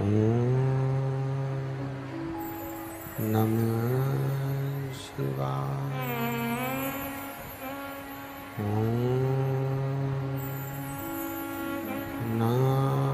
नमः शिवाय। नमः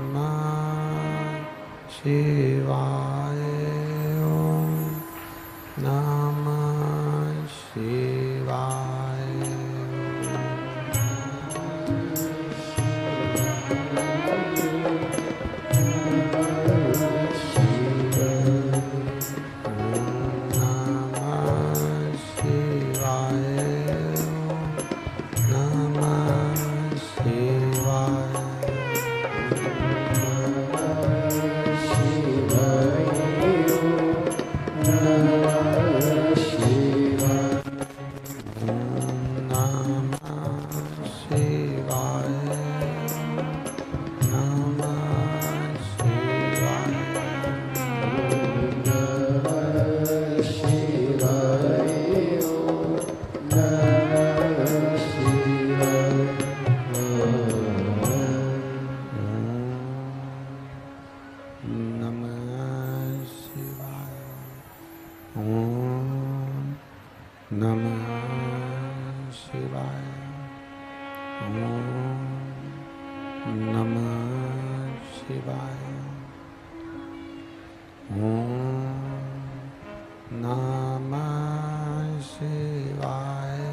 शिवाय। नमः शिवाय।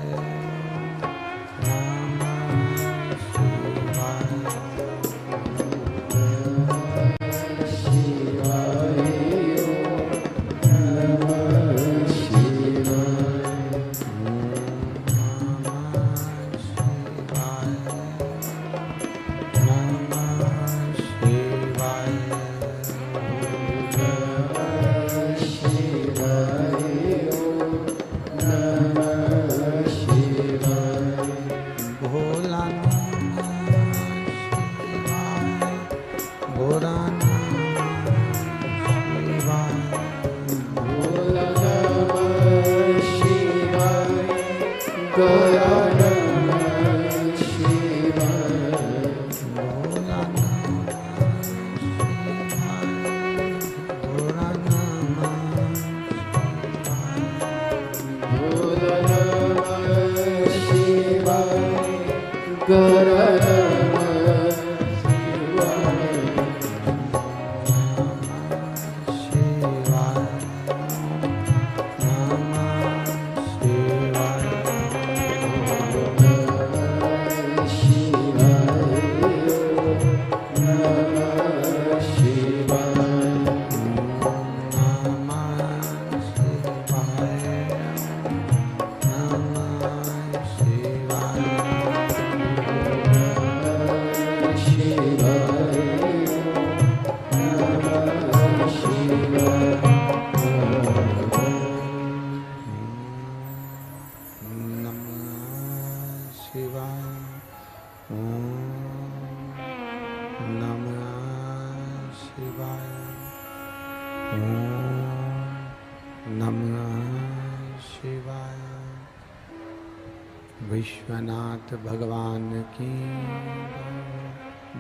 विश्वनाथ भगवान की,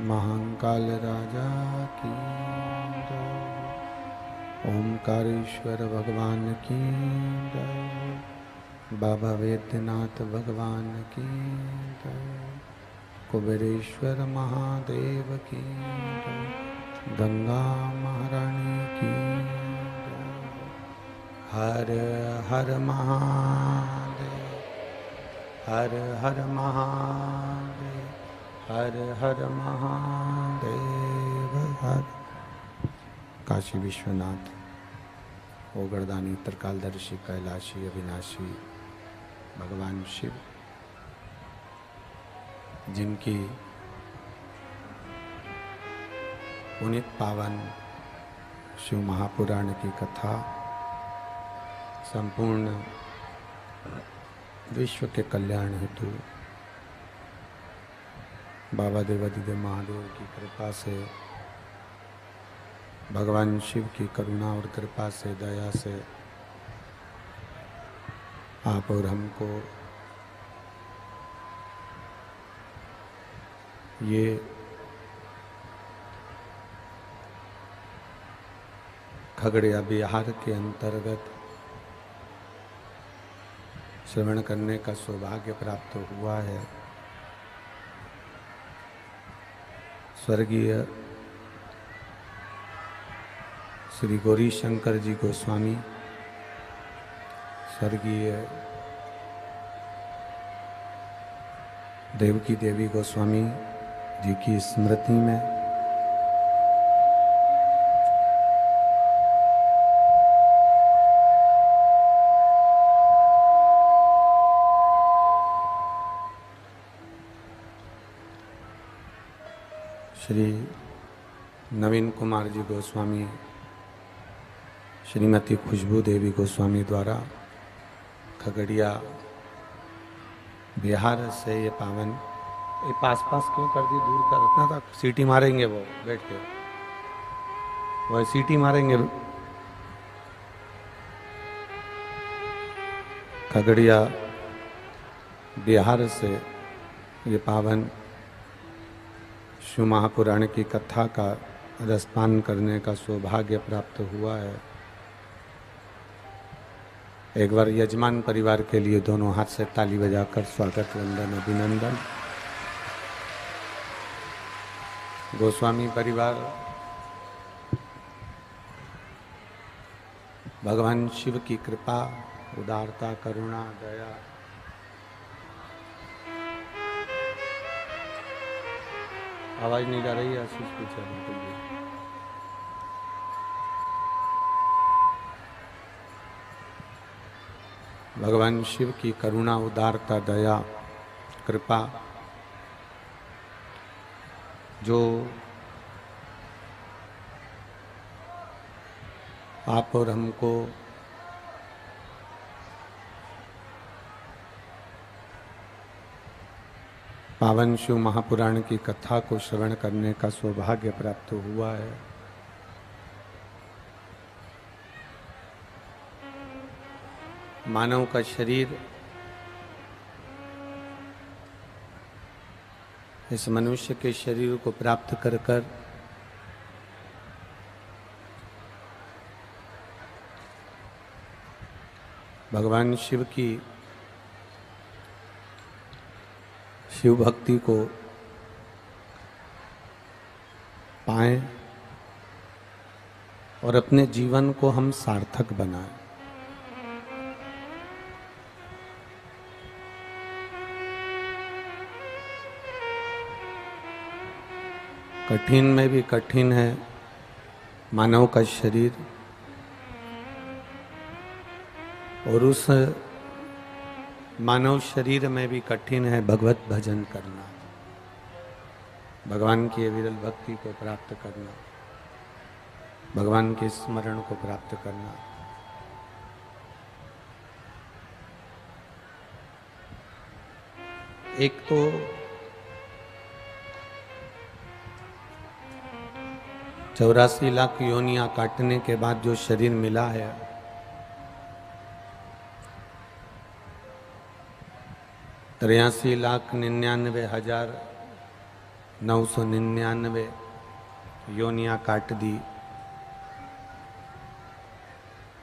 महाकाल राजा की, ओमकारेश्वर भगवान की, बाबा वैद्यनाथ भगवान की, कुबेरेश्वर महादेव की, गंगा महारानी की, हर हर महादेव, हर हर महादेव, हर हर महादेव, हर। काशी विश्वनाथ, ओगरदानी, त्रिकालदर्शी, कैलाशी, अविनाशी भगवान शिव, जिनकी पुनीत पावन शिव महापुराण की कथा संपूर्ण विश्व के कल्याण हेतु बाबा देवादिदेव महादेव की कृपा से, भगवान शिव की करुणा और कृपा से, दया से आप और हमको ये खगड़िया बिहार के अंतर्गत श्रवण करने का सौभाग्य प्राप्त हुआ है। स्वर्गीय श्री गौरी शंकर जी गोस्वामी, स्वर्गीय देवकी देवी गोस्वामी जी की स्मृति में श्री नवीन कुमार जी गोस्वामी, श्रीमती खुशबू देवी गोस्वामी द्वारा खगड़िया बिहार से ये पावन, ये पास क्यों कर दी, दूर कर रखना था, सीटी मारेंगे वो बैठ के, वो सीटी मारेंगे। खगड़िया बिहार से ये पावन शिव महापुराण की कथा का रसपान करने का सौभाग्य प्राप्त हुआ है। एक बार यजमान परिवार के लिए दोनों हाथ से ताली बजाकर स्वागत, वंदन, अभिनंदन। गोस्वामी परिवार भगवान शिव की कृपा, उदारता, करुणा, दया, आवाज नहीं जा रही है, आशीष पीछे बिल्कुल भी। भगवान शिव की करुणा, उदारता, दया, कृपा जो आप और हमको पावन शिव महापुराण की कथा को श्रवण करने का सौभाग्य प्राप्त हुआ है। मानव का शरीर इस मनुष्य के शरीर को प्राप्त कर कर भगवान शिव की शिव भक्ति को पाएं और अपने जीवन को हम सार्थक बनाएं। कठिन में भी कठिन है मानव का शरीर, और उस मानव शरीर में भी कठिन है भगवत भजन करना, भगवान की विरल भक्ति को प्राप्त करना, भगवान के स्मरण को प्राप्त करना। एक तो चौरासी लाख योनियां काटने के बाद जो शरीर मिला है, 83,99,999 योनियां काट दी,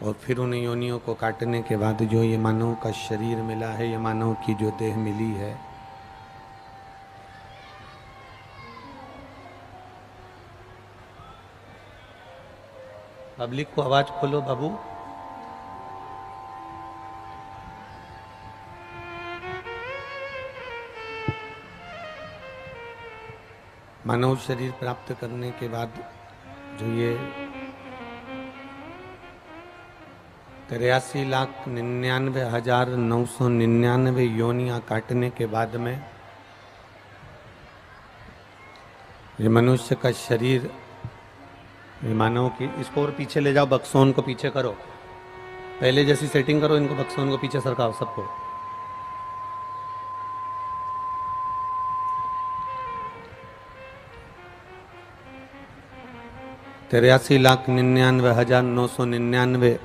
और फिर उन योनियों को काटने के बाद जो ये मानव का शरीर मिला है, ये मानव की जो देह मिली है, पब्लिक को आवाज खोलो बाबू। मानव शरीर प्राप्त करने के बाद जो ये 83,99,999 योनियां काटने के बाद में ये मनुष्य का शरीर, ये मानव की, इसको और पीछे ले जाओ, बक्सोन को पीछे करो, पहले जैसी सेटिंग करो, इनको बक्सोन को पीछे सरकाओ सबको। तिरासी लाख 99,999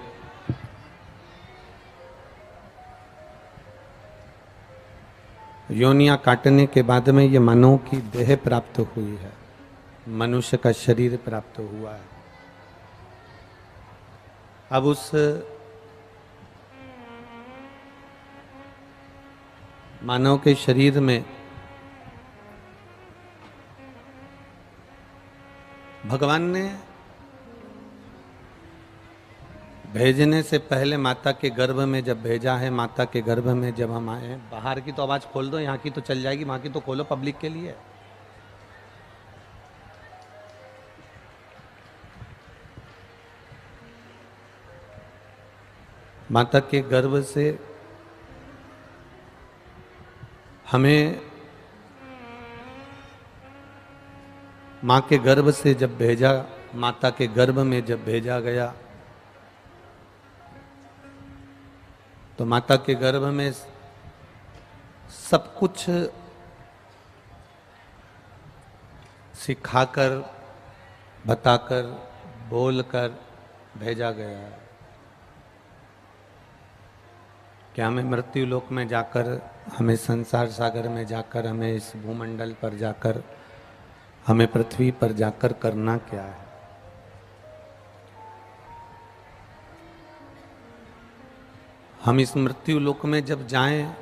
योनियां काटने के बाद में ये मानव की देह प्राप्त हुई है, मनुष्य का शरीर प्राप्त हुआ है। अब उस मानव के शरीर में भगवान ने भेजने से पहले माता के गर्भ में जब भेजा है, माता के गर्भ में जब हम आए हैं, बाहर की तो आवाज खोल दो, यहाँ की तो चल जाएगी, वहां की तो खोलो, पब्लिक के लिए। माता के गर्भ से हमें मां के गर्भ से जब भेजा, माता के गर्भ में जब भेजा गया, तो माता के गर्भ में सब कुछ सिखाकर, बताकर, बोलकर भेजा गया है। क्या हमें मृत्यु लोक में जाकर, हमें संसार सागर में जाकर, हमें इस भूमंडल पर जाकर, हमें पृथ्वी पर जाकर करना क्या है? हम इस मृत्यु लोक में जब जाएं,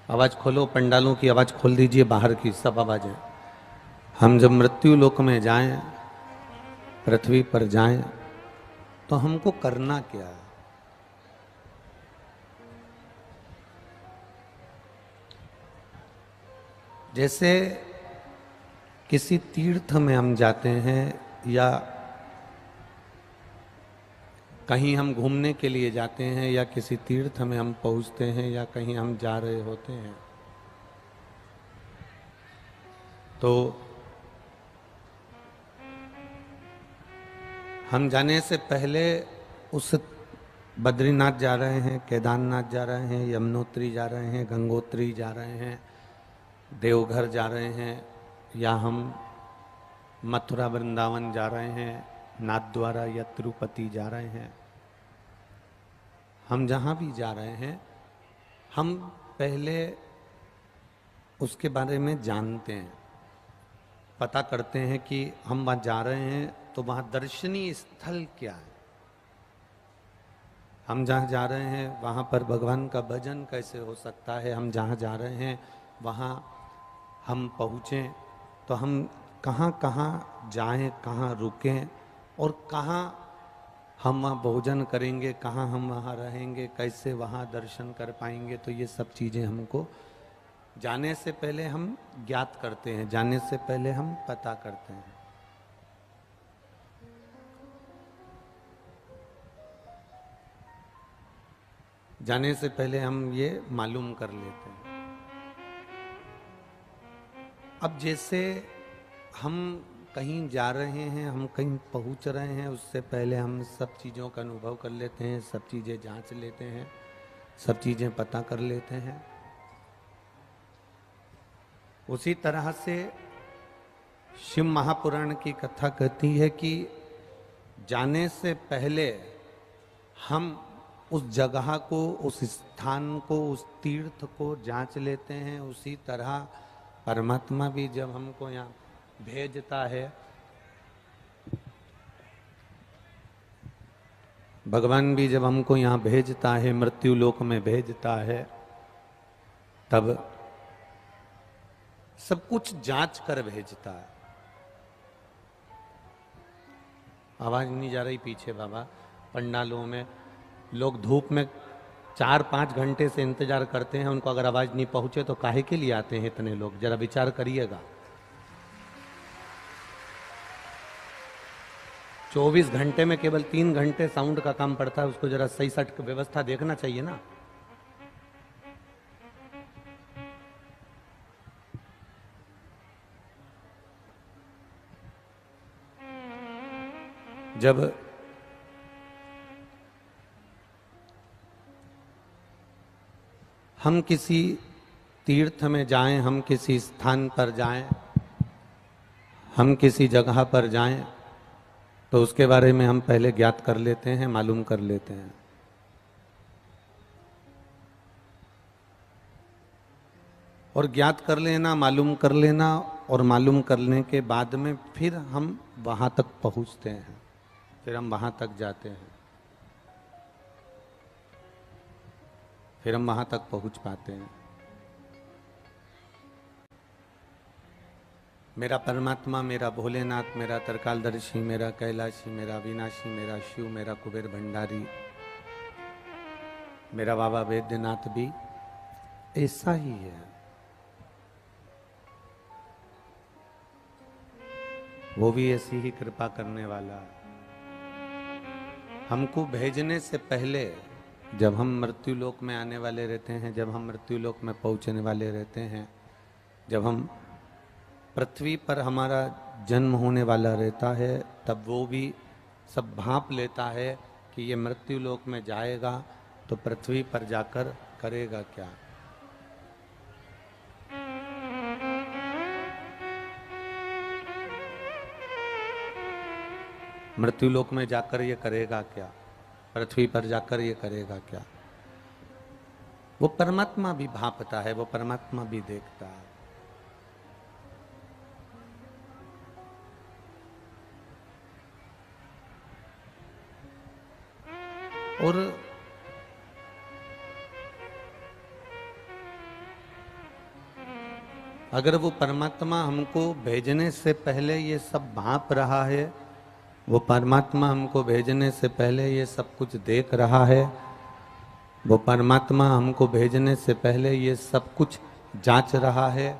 आवाज खोलो, पंडालों की आवाज खोल दीजिए, बाहर की सब आवाजें। हम जब मृत्यु लोक में जाएं, पृथ्वी पर जाएं, तो हमको करना क्या है? जैसे किसी तीर्थ में हम जाते हैं या कहीं हम घूमने के लिए जाते हैं या किसी तीर्थ में हम पहुंचते हैं या कहीं हम जा रहे होते हैं, तो हम जाने से पहले उस बद्रीनाथ जा रहे हैं, केदारनाथ जा रहे हैं, यमुनोत्री जा रहे हैं, गंगोत्री जा रहे हैं, देवघर जा रहे हैं, या हम मथुरा वृंदावन जा रहे हैं, नाथद्वारा या तिरुपति जा रहे हैं, हम जहाँ भी जा रहे हैं, हम पहले उसके बारे में जानते हैं, पता करते हैं कि हम वहाँ जा रहे हैं तो वहाँ दर्शनीय स्थल क्या है, हम जहाँ जा रहे हैं वहाँ पर भगवान का भजन कैसे हो सकता है, हम जहाँ जा रहे हैं वहाँ हम पहुँचें तो हम कहाँ कहाँ जाएं, कहाँ रुकें और कहाँ हम वहाँ भोजन करेंगे, कहाँ हम वहाँ रहेंगे, कैसे वहाँ दर्शन कर पाएंगे। तो ये सब चीज़ें हमको जाने से पहले हम ज्ञात करते हैं, जाने से पहले हम पता करते हैं। जाने से पहले हम ये मालूम कर लेते हैं। अब जैसे हम कहीं जा रहे हैं, हम कहीं पहुंच रहे हैं, उससे पहले हम सब चीज़ों का अनुभव कर लेते हैं, सब चीज़ें जांच लेते हैं, सब चीज़ें पता कर लेते हैं। उसी तरह से शिव महापुराण की कथा कहती है कि जाने से पहले हम उस जगह को, उस स्थान को, उस तीर्थ को जांच लेते हैं। उसी तरह परमात्मा भी जब हमको यहाँ भेजता है, भगवान भी जब हमको यहाँ भेजता है, मृत्यु लोक में भेजता है, तब सब कुछ जांच कर भेजता है। आवाज नहीं जा रही पीछे बाबा? पंडालों में लोग धूप में 4-5 घंटे से इंतजार करते हैं, उनको अगर आवाज नहीं पहुंचे तो काहे के लिए आते हैं इतने लोग? जरा विचार करिएगा। 24 घंटे में केवल 3 घंटे साउंड का काम पड़ता है, उसको जरा सही सट व्यवस्था देखना चाहिए ना। जब हम किसी तीर्थ में जाएं, हम किसी स्थान पर जाएं, हम किसी जगह पर जाएं, तो उसके बारे में हम पहले ज्ञात कर लेते हैं, मालूम कर लेते हैं। और ज्ञात कर लेना, मालूम कर लेना, और मालूम करने के बाद में फिर हम वहां तक पहुंचते हैं। फिर हम वहां तक जाते हैं, फिर हम वहां तक पहुंच पाते हैं। मेरा परमात्मा, मेरा भोलेनाथ, मेरा तरकालदर्शी, मेरा कैलाशी, मेरा अविनाशी, मेरा शिव, मेरा कुबेर भंडारी, मेरा बाबा वैद्यनाथ भी ऐसा ही है। वो भी ऐसी ही कृपा करने वाला। हमको भेजने से पहले, जब हम मृत्यु लोक में आने वाले रहते हैं, जब हम मृत्यु लोक में पहुंचने वाले रहते हैं, जब हम पृथ्वी पर हमारा जन्म होने वाला रहता है, तब वो भी सब भांप लेता है कि ये मृत्यु लोक में जाएगा तो पृथ्वी पर जाकर करेगा क्या। मृत्यु लोक में जाकर ये करेगा क्या, पृथ्वी पर जाकर ये करेगा क्या। वो परमात्मा भी भांपता है, वो परमात्मा भी देखता है। और अगर वो परमात्मा हमको भेजने से पहले ये सब भांप रहा है, वो परमात्मा हमको भेजने से पहले ये सब कुछ देख रहा है, वो परमात्मा हमको भेजने से पहले ये सब कुछ जांच रहा है,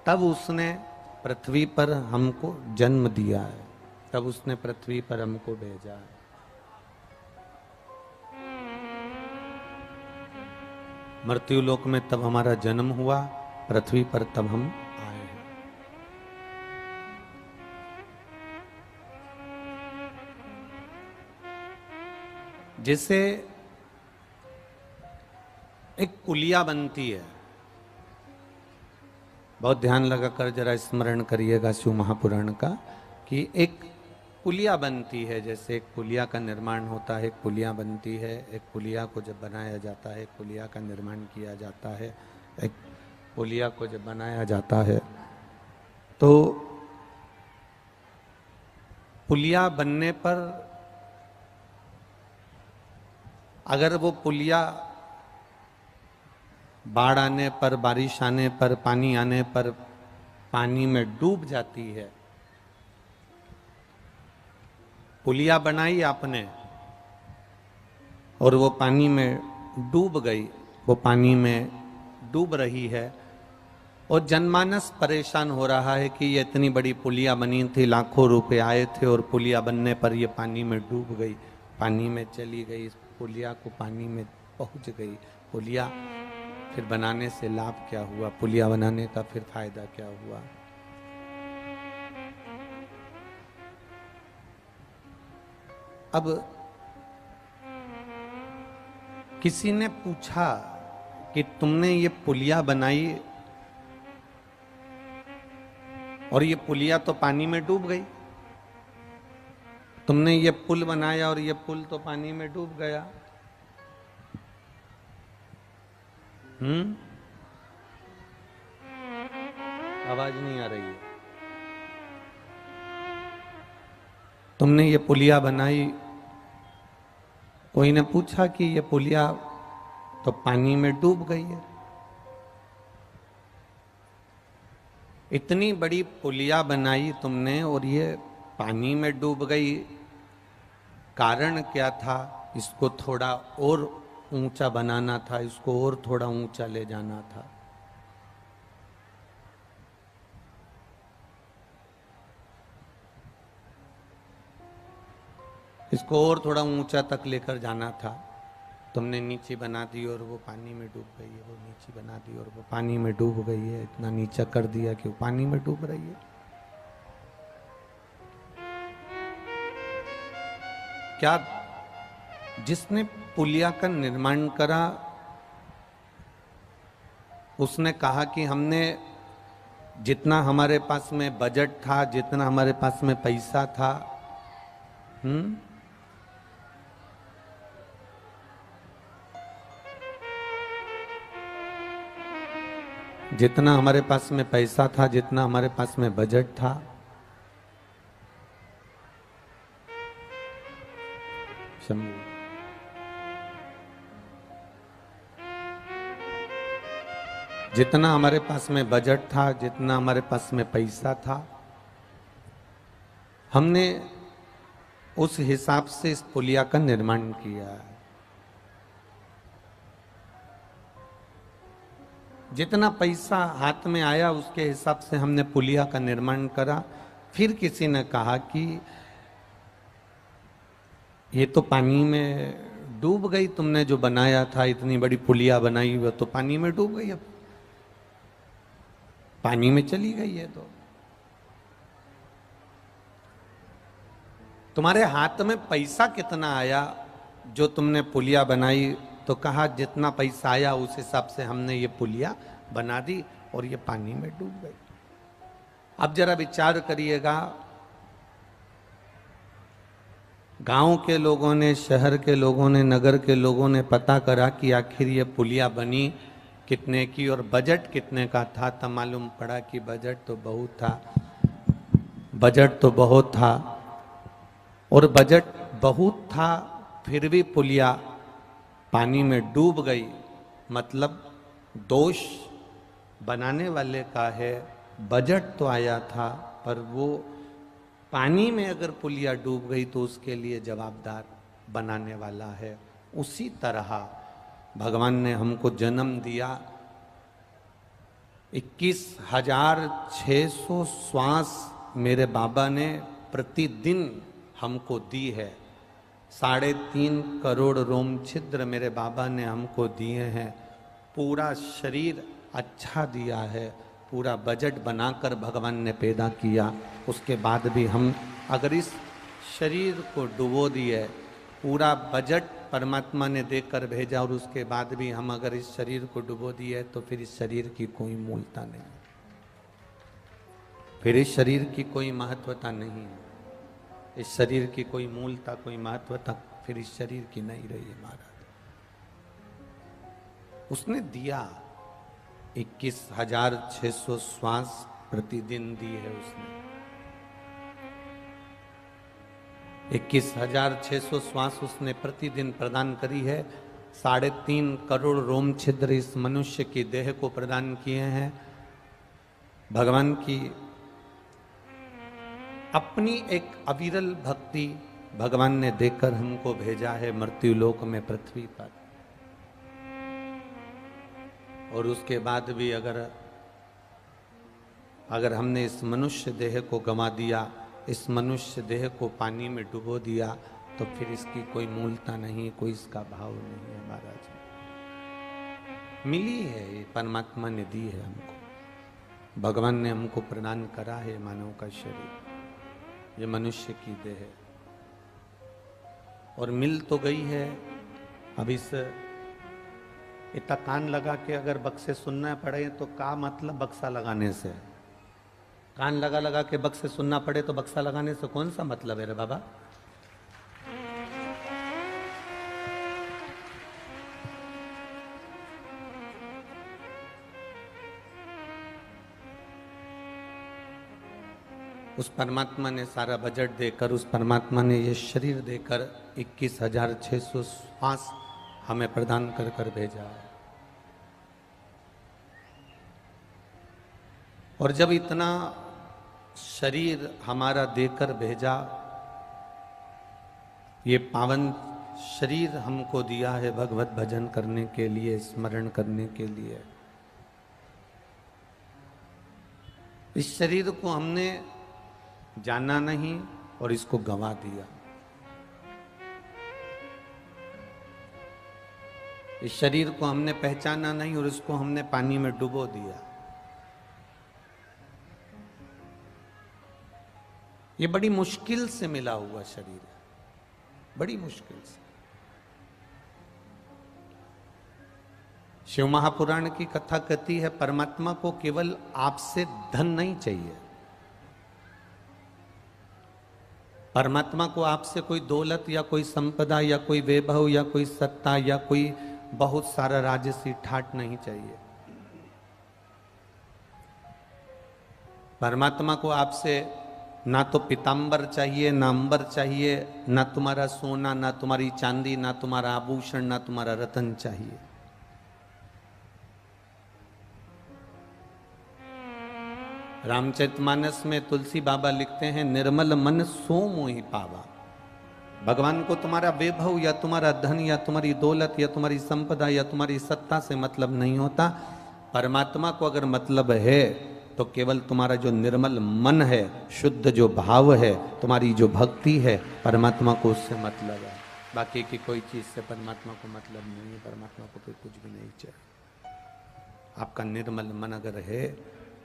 तब उसने पृथ्वी पर हमको जन्म दिया है, तब उसने पृथ्वी पर हमको भेजा है। मृत्यु लोक में तब हमारा जन्म हुआ, पृथ्वी पर तब हम आए हैं। जैसे एक पुलिया बनती है, बहुत ध्यान लगाकर जरा स्मरण करिएगा शिव महापुराण का, कि एक पुलिया बनती है। जैसे एक पुलिया का निर्माण होता है, एक पुलिया बनती है, एक पुलिया को जब बनाया जाता है, एक पुलिया का निर्माण किया जाता है, एक पुलिया को जब बनाया जाता है, तो पुलिया बनने पर अगर वो पुलिया बाढ़ आने पर, बारिश आने पर, पानी आने पर पानी में डूब जाती है, पुलिया बनाई आपने और वो पानी में डूब गई, वो पानी में डूब रही है, और जनमानस परेशान हो रहा है कि ये इतनी बड़ी पुलिया बनी थी, लाखों रुपए आए थे, और पुलिया बनने पर ये पानी में डूब गई, पानी में चली गई, इस पुलिया को पानी में पहुंच गई। पुलिया फिर बनाने से लाभ क्या हुआ, पुलिया बनाने का फिर फायदा क्या हुआ। अब किसी ने पूछा कि तुमने ये पुलिया बनाई और ये पुलिया तो पानी में डूब गई, तुमने ये पुल बनाया और ये पुल तो पानी में डूब गया। आवाज नहीं आ रही है। तुमने ये पुलिया बनाई, कोई ने पूछा कि ये पुलिया तो पानी में डूब गई है। इतनी बड़ी पुलिया बनाई तुमने और ये पानी में डूब गई, कारण क्या था? इसको थोड़ा और ऊंचा बनाना था, इसको और थोड़ा ऊंचा ले जाना था। इसको और थोड़ा ऊंचा तक लेकर जाना था। तुमने नीचे बना दी और वो पानी में डूब गई है, वो नीचे बना दी और वो पानी में डूब गई है। इतना नीचा कर दिया कि वो पानी में डूब रही है। क्या जिसने पुलिया का निर्माण करा उसने कहा कि हमने जितना हमारे पास में बजट था, जितना हमारे पास में पैसा था, जितना हमारे पास में पैसा था, जितना हमारे पास में बजट था, शंभू। जितना हमारे पास में बजट था, जितना हमारे पास में पैसा था, हमने उस हिसाब से इस पुलिया का निर्माण किया है। जितना पैसा हाथ में आया उसके हिसाब से हमने पुलिया का निर्माण करा। फिर किसी ने कहा कि ये तो पानी में डूब गई, तुमने जो बनाया था, इतनी बड़ी पुलिया बनाई वो तो पानी में डूब गई, अब पानी में चली गई है। तो तुम्हारे हाथ में पैसा कितना आया जो तुमने पुलिया बनाई? तो कहा जितना पैसा आया उस हिसाब से हमने ये पुलिया बना दी और ये पानी में डूब गई। अब जरा विचार करिएगा, गांव के लोगों ने, शहर के लोगों ने, नगर के लोगों ने पता करा कि आखिर ये पुलिया बनी कितने की और बजट कितने का था। तब मालूम पड़ा कि बजट तो बहुत था, बजट तो बहुत था। और बजट बहुत था फिर भी पुलिया पानी में डूब गई। मतलब दोष बनाने वाले का है। बजट तो आया था पर वो पानी में अगर पुलिया डूब गई तो उसके लिए जवाबदार बनाने वाला है। उसी तरह भगवान ने हमको जन्म दिया। 21,600 श्वास मेरे बाबा ने प्रतिदिन हमको दी है। 3.5 करोड़ रोम छिद्र मेरे बाबा ने हमको दिए हैं। पूरा शरीर अच्छा दिया है। पूरा बजट बनाकर भगवान ने पैदा किया। उसके बाद भी हम अगर इस शरीर को डुबो दिए, पूरा बजट परमात्मा ने देकर भेजा और उसके बाद भी हम अगर इस शरीर को डुबो दिए तो फिर इस शरीर की कोई मूलता नहीं, फिर इस शरीर की कोई महत्वता नहीं है। इस शरीर की कोई मूलता, कोई महत्वता फिर इस शरीर की नहीं रही है महाराज। उसने दिया 21,600 श्वास प्रतिदिन दी है उसने। 21,600 श्वास उसने प्रतिदिन प्रदान करी है। 3.5 करोड़ रोम छिद्र इस मनुष्य की देह को प्रदान किए हैं। भगवान की अपनी एक अविरल भक्ति भगवान ने देकर हमको भेजा है मृत्यु लोक में, पृथ्वी पर। और उसके बाद भी अगर हमने इस मनुष्य देह को गंवा दिया, इस मनुष्य देह को पानी में डुबो दिया, तो फिर इसकी कोई मूलता नहीं, कोई इसका भाव नहीं है महाराज। मिली है, ये परमात्मा ने दी है हमको। भगवान ने हमको प्रदान करा है मानव का शरीर, ये मनुष्य की देह है। और मिल तो गई है। अब इस इतना कान लगा के अगर बक्से सुनना पड़े तो क्या मतलब बक्सा लगाने से? कान लगा लगा के बक्से सुनना पड़े तो बक्सा लगाने से कौन सा मतलब है रे बाबा? उस परमात्मा ने सारा बजट देकर, उस परमात्मा ने ये शरीर देकर 21,600 श्वास हमें प्रदान कर कर भेजा है। और जब इतना शरीर हमारा देकर भेजा, ये पावन शरीर हमको दिया है भगवत भजन करने के लिए, स्मरण करने के लिए। इस शरीर को हमने जाना नहीं और इसको गंवा दिया। इस शरीर को हमने पहचाना नहीं और इसको हमने पानी में डुबो दिया। ये बड़ी मुश्किल से मिला हुआ शरीर है, बड़ी मुश्किल से। शिव महापुराण की कथा कहती है, परमात्मा को केवल आपसे धन नहीं चाहिए। परमात्मा को आपसे कोई दौलत या कोई संपदा या कोई वैभव या कोई सत्ता या कोई बहुत सारा राजसी ठाट नहीं चाहिए। परमात्मा को आपसे ना तो पीताम्बर चाहिए, ना अंबर चाहिए, ना तुम्हारा सोना, ना तुम्हारी चांदी, ना तुम्हारा आभूषण, ना तुम्हारा रतन चाहिए। रामचरितमानस में तुलसी बाबा लिखते हैं, निर्मल मन सो मोहि पावा। भगवान को तुम्हारा वैभव या तुम्हारा धन या तुम्हारी दौलत या तुम्हारी संपदा या तुम्हारी सत्ता से मतलब नहीं होता। परमात्मा को अगर मतलब है तो केवल तुम्हारा जो निर्मल मन है, शुद्ध जो भाव है, तुम्हारी जो भक्ति है, परमात्मा को उससे मतलब है। बाकी की कोई चीज से परमात्मा को मतलब नहीं है। परमात्मा को कोई कुछ भी नहीं चाहिए। आपका निर्मल मन अगर है,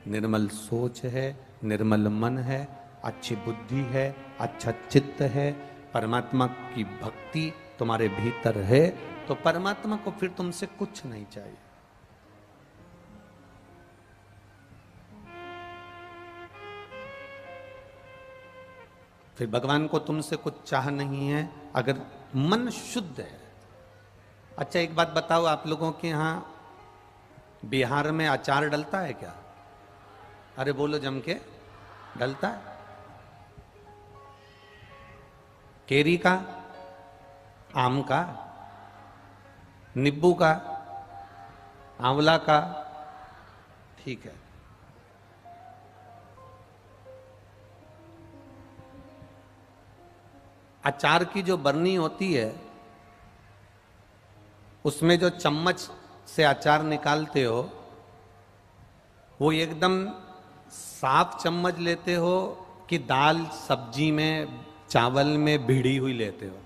निर्मल सोच है, निर्मल मन है, अच्छी बुद्धि है, अच्छा चित्त है, परमात्मा की भक्ति तुम्हारे भीतर है, तो परमात्मा को फिर तुमसे कुछ नहीं चाहिए। फिर भगवान को तुमसे कुछ चाह नहीं है अगर मन शुद्ध है। अच्छा एक बात बताओ, आप लोगों के यहां बिहार में अचार डलता है क्या? अरे बोलो जम के, डलता है? केरी का, आम का, नींबू का, आंवला का, ठीक है। अचार की जो बरनी होती है, उसमें जो चम्मच से अचार निकालते हो, वो एकदम साफ चम्मच लेते हो कि दाल सब्जी में चावल में भिड़ी हुई लेते हो?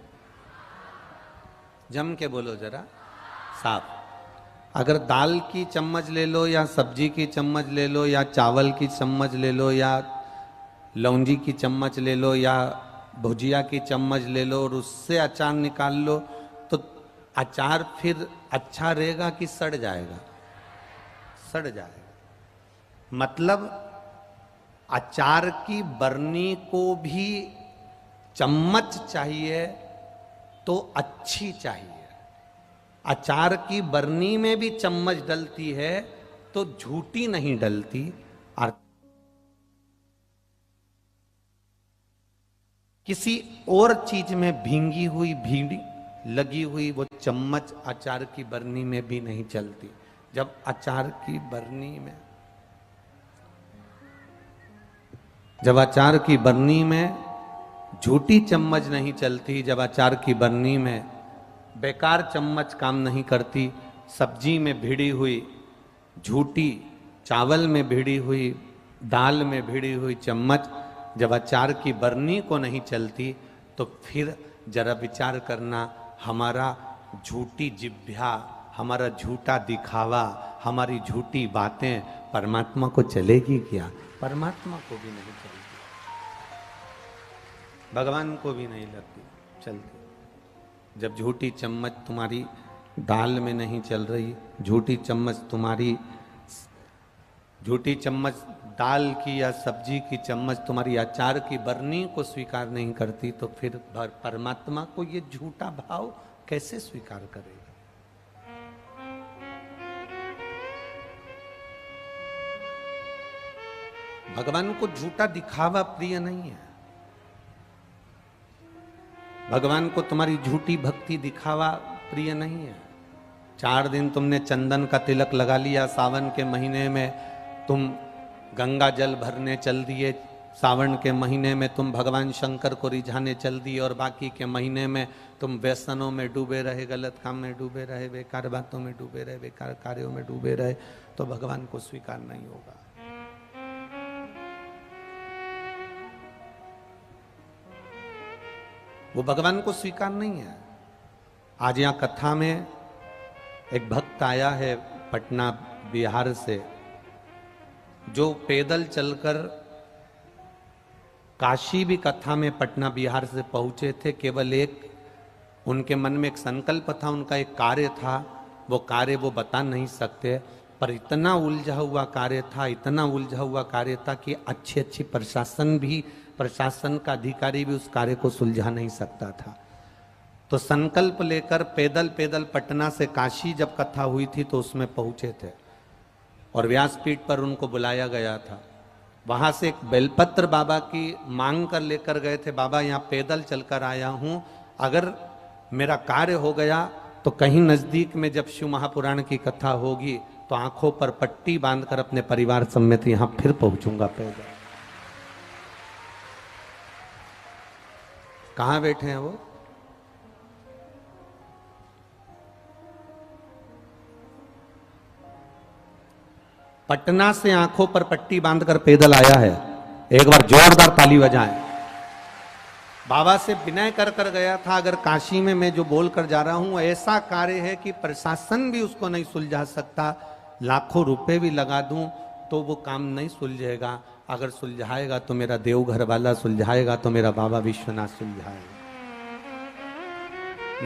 जम के बोलो जरा, साफ। अगर दाल की चम्मच ले लो या सब्जी की चम्मच ले लो या चावल की चम्मच ले लो या लौंजी की चम्मच ले लो या भुजिया की चम्मच ले लो और उससे अचार निकाल लो, तो अचार फिर अच्छा रहेगा कि सड़ जाएगा? सड़ जाएगा। मतलब अचार की बरनी को भी चम्मच चाहिए तो अच्छी चाहिए। अचार की बरनी में भी चम्मच डलती है तो झूठी नहीं डलती। और किसी और चीज में भींगी हुई भीड़ी लगी हुई वो चम्मच अचार की बरनी में भी नहीं चलती। जब अचार की बरनी में, जब अचार की बरनी में झूठी चम्मच नहीं चलती, जब अचार की बरनी में बेकार चम्मच काम नहीं करती, सब्जी में भिड़ी हुई झूठी, चावल में भिड़ी हुई, दाल में भिड़ी हुई चम्मच जब अचार की बरनी को नहीं चलती, तो फिर जरा विचार करना, हमारा झूठी जिह्वा, हमारा झूठा दिखावा, हमारी झूठी बातें परमात्मा को चलेगी क्या? परमात्मा को भी नहीं चलती, भगवान को भी नहीं लगती, चलती। जब झूठी चम्मच तुम्हारी दाल में नहीं चल रही, झूठी चम्मच दाल की या सब्जी की चम्मच तुम्हारी अचार की बरनी को स्वीकार नहीं करती, तो फिर परमात्मा को ये झूठा भाव कैसे स्वीकार करेगा? भगवान को झूठा दिखावा प्रिय नहीं है। भगवान को तुम्हारी झूठी भक्ति दिखावा प्रिय नहीं है। 4 दिन तुमने चंदन का तिलक लगा लिया, सावन के महीने में तुम गंगा जल भरने चल दिए, सावन के महीने में तुम भगवान शंकर को रिझाने चल दिए, और बाकी के महीने में तुम व्यसनों में डूबे रहे, गलत काम में डूबे रहे, बेकार बातों में डूबे रहे, बेकार कार्यों में डूबे रहे, तो भगवान को स्वीकार नहीं होगा। वो भगवान को स्वीकार नहीं है। आज यहाँ कथा में एक भक्त आया है पटना बिहार से, जो पैदल चलकर काशी भी कथा में पटना बिहार से पहुंचे थे। केवल एक उनके मन में एक संकल्प था, उनका एक कार्य था, वो कार्य वो बता नहीं सकते, पर इतना उलझा हुआ कार्य था, इतना उलझा हुआ कार्य था कि अच्छी प्रशासन का अधिकारी भी उस कार्य को सुलझा नहीं सकता था। तो संकल्प लेकर पैदल पटना से काशी जब कथा हुई थी तो उसमें पहुंचे थे और व्यासपीठ पर उनको बुलाया गया था। वहां से एक बेलपत्र बाबा की मांग कर लेकर गए थे, बाबा यहाँ पैदल चलकर आया हूं, अगर मेरा कार्य हो गया तो कहीं नजदीक में जब शिव महापुराण की कथा होगी तो आंखों पर पट्टी बांधकर अपने परिवार समेत यहां फिर पहुंचूंगा पैदल। कहां बैठे हैं वो? पटना से आंखों पर पट्टी बांधकर पैदल आया है। एक बार जोरदार ताली बजाएं। बाबा से विनय कर कर गया था, अगर काशी में मैं जो बोल कर जा रहा हूं ऐसा कार्य है कि प्रशासन भी उसको नहीं सुलझा सकता, लाखों रुपए भी लगा दूं तो वो काम नहीं सुलझेगा। अगर सुलझाएगा तो मेरा देवघर वाला सुलझाएगा, तो मेरा बाबा विश्वनाथ सुलझाएगा।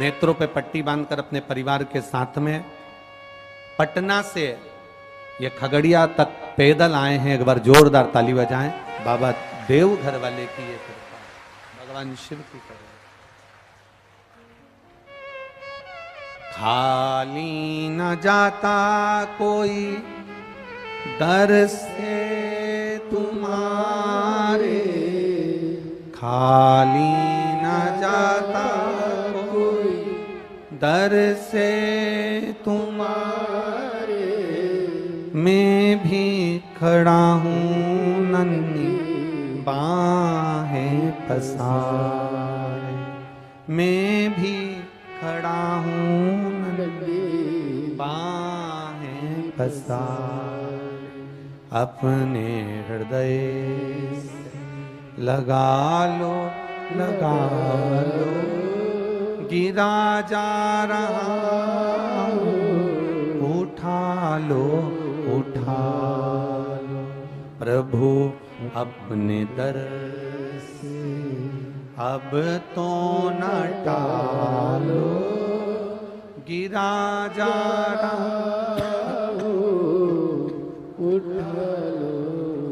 नेत्रों पे पट्टी बांधकर अपने परिवार के साथ में पटना से ये खगड़िया तक पैदल आए हैं। एक बार जोरदार ताली बजाएं। बाबा देवघर वाले की ये कृपा, भगवान शिव की कृपा। खाली न जाता कोई दर से तुम्हारे, खाली न जाता कोई दर से तुम्हारे, मैं भी खड़ा हूँ नन्ही बाहें पसारे, मैं भी खड़ा हूँ नन्ही बाहें पसारे, अपने हृदय से लगा लो लगा लो, गिरा जा रहा हूँ उठा लो उठा लो, प्रभु अपने दर से अब तो न टालो, गिरा जा रहा उठा लो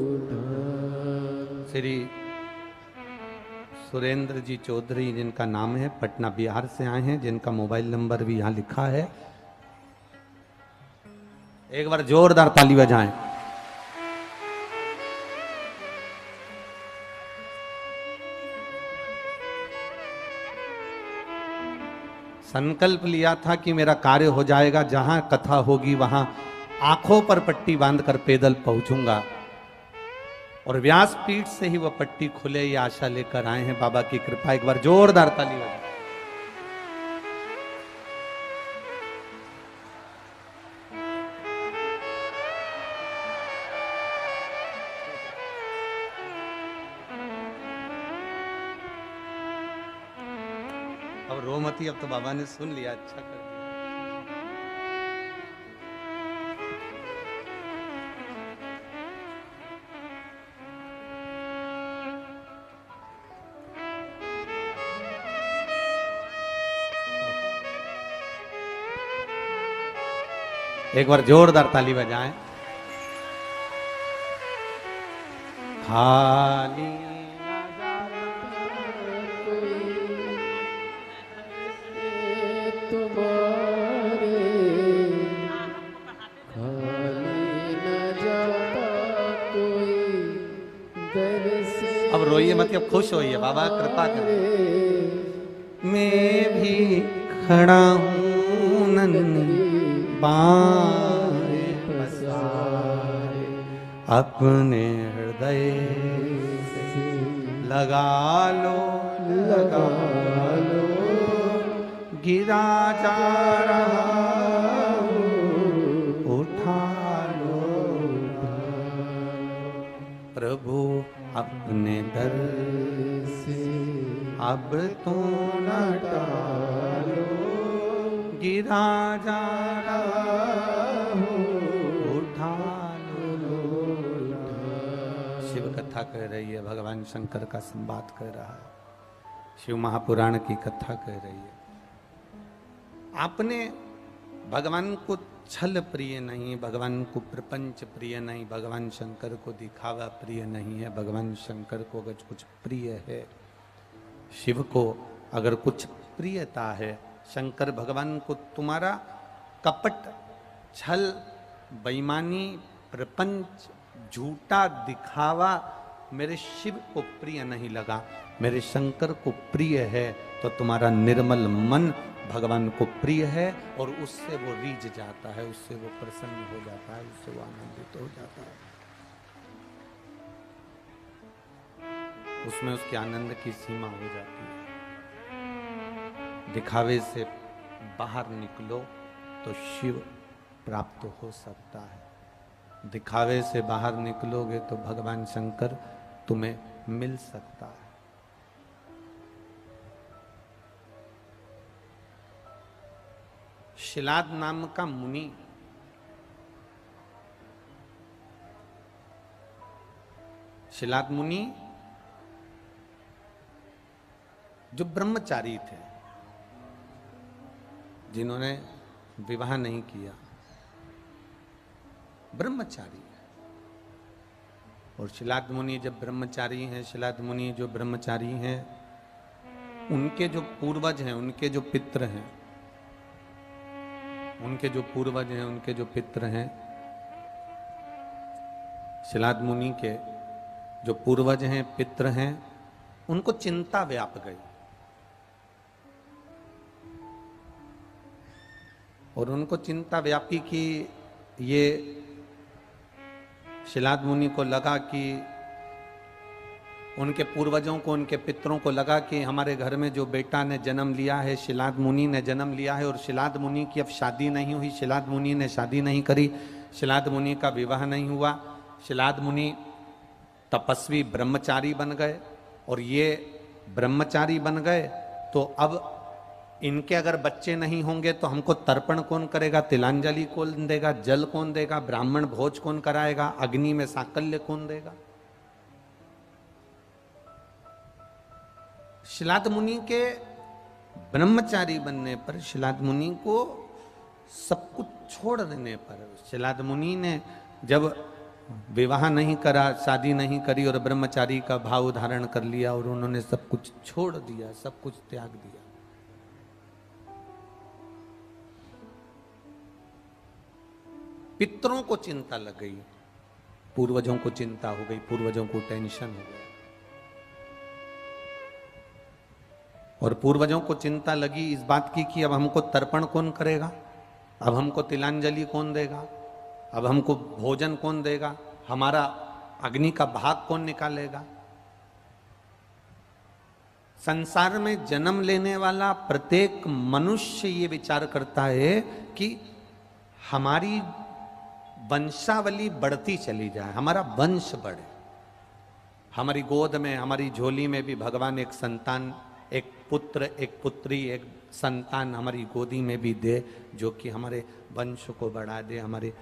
उठा। श्री सुरेंद्र जी चौधरी जिनका नाम है, पटना बिहार से आए हैं, जिनका मोबाइल नंबर भी यहाँ लिखा है। एक बार जोरदार ताली बजाएं। संकल्प लिया था कि मेरा कार्य हो जाएगा, जहां कथा होगी वहां आंखों पर पट्टी बांधकर पैदल पहुंचूंगा, और व्यासपीठ से ही वह पट्टी खुले, ये आशा लेकर आए हैं। बाबा की कृपा। एक बार जोरदार ताली बजाएं। अब रो मती, अब तो बाबा ने सुन लिया, अच्छा कर दिया। एक बार जोरदार ताली बजाएं। खाली अब रोइए मत, अब खुश होइए, बाबा कृपा करें। मैं भी खड़ा हूँ नन्ही बाहें पसारे, अपने हृदय से लगा लो लगा लो, गिरा जा रहा उठा लो उठा लो, प्रभु अपने दर से अब तो न टालो, गिरा जा रहा उठा लो उठा। शिव कथा कह रही है, भगवान शंकर का संवाद कह रहा है, शिव महापुराण की कथा कह रही है। आपने भगवान को छल प्रिय नहीं, भगवान को प्रपंच प्रिय नहीं, भगवान शंकर को दिखावा प्रिय नहीं है। भगवान शंकर को अगर कुछ प्रिय है, शिव को अगर कुछ प्रियता है, शंकर भगवान को तुम्हारा कपट, छल, बेईमानी, प्रपंच झूठा दिखावा मेरे शिव को प्रिय नहीं लगा, मेरे शंकर को प्रिय है, तो तुम्हारा निर्मल मन भगवान को प्रिय है और उससे वो रीझ जाता है, उससे वो प्रसन्न हो जाता है, उससे वो आनंदित हो जाता है, उसमें उसके आनंद की सीमा हो जाती है। दिखावे से बाहर निकलो तो शिव प्राप्त हो सकता है, दिखावे से बाहर निकलोगे तो भगवान शंकर तुम्हें मिल सकता है। शिलाद नाम का मुनि शिलाद मुनि जो ब्रह्मचारी थे, जिन्होंने विवाह नहीं किया, ब्रह्मचारी। और शिलाद मुनि जब ब्रह्मचारी हैं, शिलाद मुनि जो ब्रह्मचारी हैं, उनके जो पूर्वज हैं, उनके जो पितृ हैं, उनके जो पूर्वज हैं, उनके जो पितृ हैं, शिलाद मुनि के जो पूर्वज हैं, पितृ हैं, उनको चिंता व्याप गई और उनको चिंता व्यापी कि ये शिलाद मुनि को लगा कि उनके पूर्वजों को, उनके पितरों को लगा कि हमारे घर में जो बेटा ने जन्म लिया है, शिलाद मुनि ने जन्म लिया है, और शिलाद मुनि की अब शादी नहीं हुई, शिलाद मुनि ने शादी नहीं करी, शिलाद मुनि का विवाह नहीं हुआ, शिलाद मुनि तपस्वी ब्रह्मचारी बन गए, और ये ब्रह्मचारी बन गए तो अब इनके अगर बच्चे नहीं होंगे तो हमको तर्पण कौन करेगा, तिलांजलि कौन देगा, जल कौन देगा, ब्राह्मण भोज कौन कराएगा, अग्नि में साकल्य कौन देगा। शिलाद मुनि के ब्रह्मचारी बनने पर, शिलाद मुनि को सब कुछ छोड़ देने पर, शिलाद मुनि ने जब विवाह नहीं करा, शादी नहीं करी और ब्रह्मचारी का भाव धारण कर लिया और उन्होंने सब कुछ छोड़ दिया, सब कुछ त्याग दिया, पितरों को चिंता लग गई, पूर्वजों को चिंता हो गई, पूर्वजों को टेंशन हो गया, और पूर्वजों को चिंता लगी इस बात की कि अब हमको तर्पण कौन करेगा, अब हमको तिलांजलि कौन देगा, अब हमको भोजन कौन देगा, हमारा अग्नि का भाग कौन निकालेगा। संसार में जन्म लेने वाला प्रत्येक मनुष्य ये विचार करता है कि हमारी वंशावली बढ़ती चली जाए, हमारा वंश बढ़े, हमारी गोद में, हमारी झोली में भी भगवान एक संतान, एक पुत्र, एक पुत्री, एक संतान हमारी गोदी में भी दे, जो कि हमारे वंश को बढ़ा दे, हमारे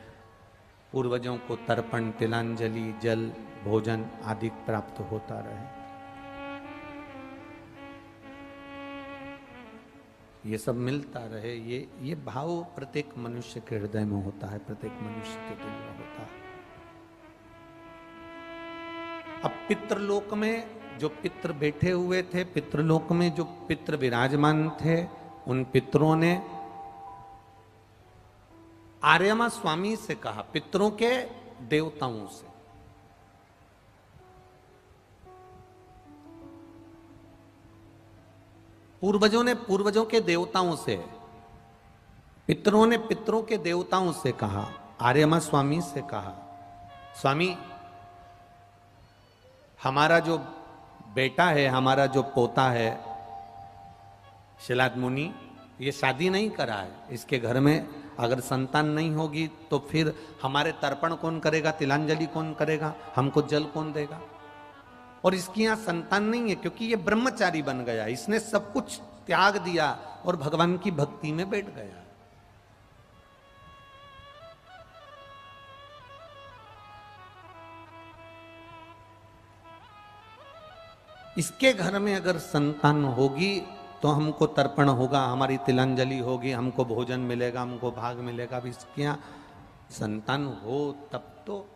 पूर्वजों को तर्पण, तिलांजलि, जल, भोजन आदि प्राप्त होता रहे। ये सब मिलता रहे, ये भाव प्रत्येक मनुष्य के हृदय में होता है, प्रत्येक मनुष्य के दिल में होता है। अब पितृलोक में जो पितृ बैठे हुए थे, पितृलोक में जो पितृ विराजमान थे, उन पितरों ने आर्यमा स्वामी से कहा, पितरों के देवताओं से, पूर्वजों ने पूर्वजों के देवताओं से, पितरों ने पितरों के देवताओं से कहा, आर्यमा स्वामी से कहा, स्वामी हमारा जो बेटा है, हमारा जो पोता है शिलाद मुनि, ये शादी नहीं करा है, इसके घर में अगर संतान नहीं होगी तो फिर हमारे तर्पण कौन करेगा, तिलांजलि कौन करेगा, हमको जल कौन देगा। और इसकी यहां संतान नहीं है क्योंकि ये ब्रह्मचारी बन गया, इसने सब कुछ त्याग दिया और भगवान की भक्ति में बैठ गया। इसके घर में अगर संतान होगी तो हमको तर्पण होगा, हमारी तिलांजलि होगी, हमको भोजन मिलेगा, हमको भाग मिलेगा। अब इसके यहाँ संतान हो तब तो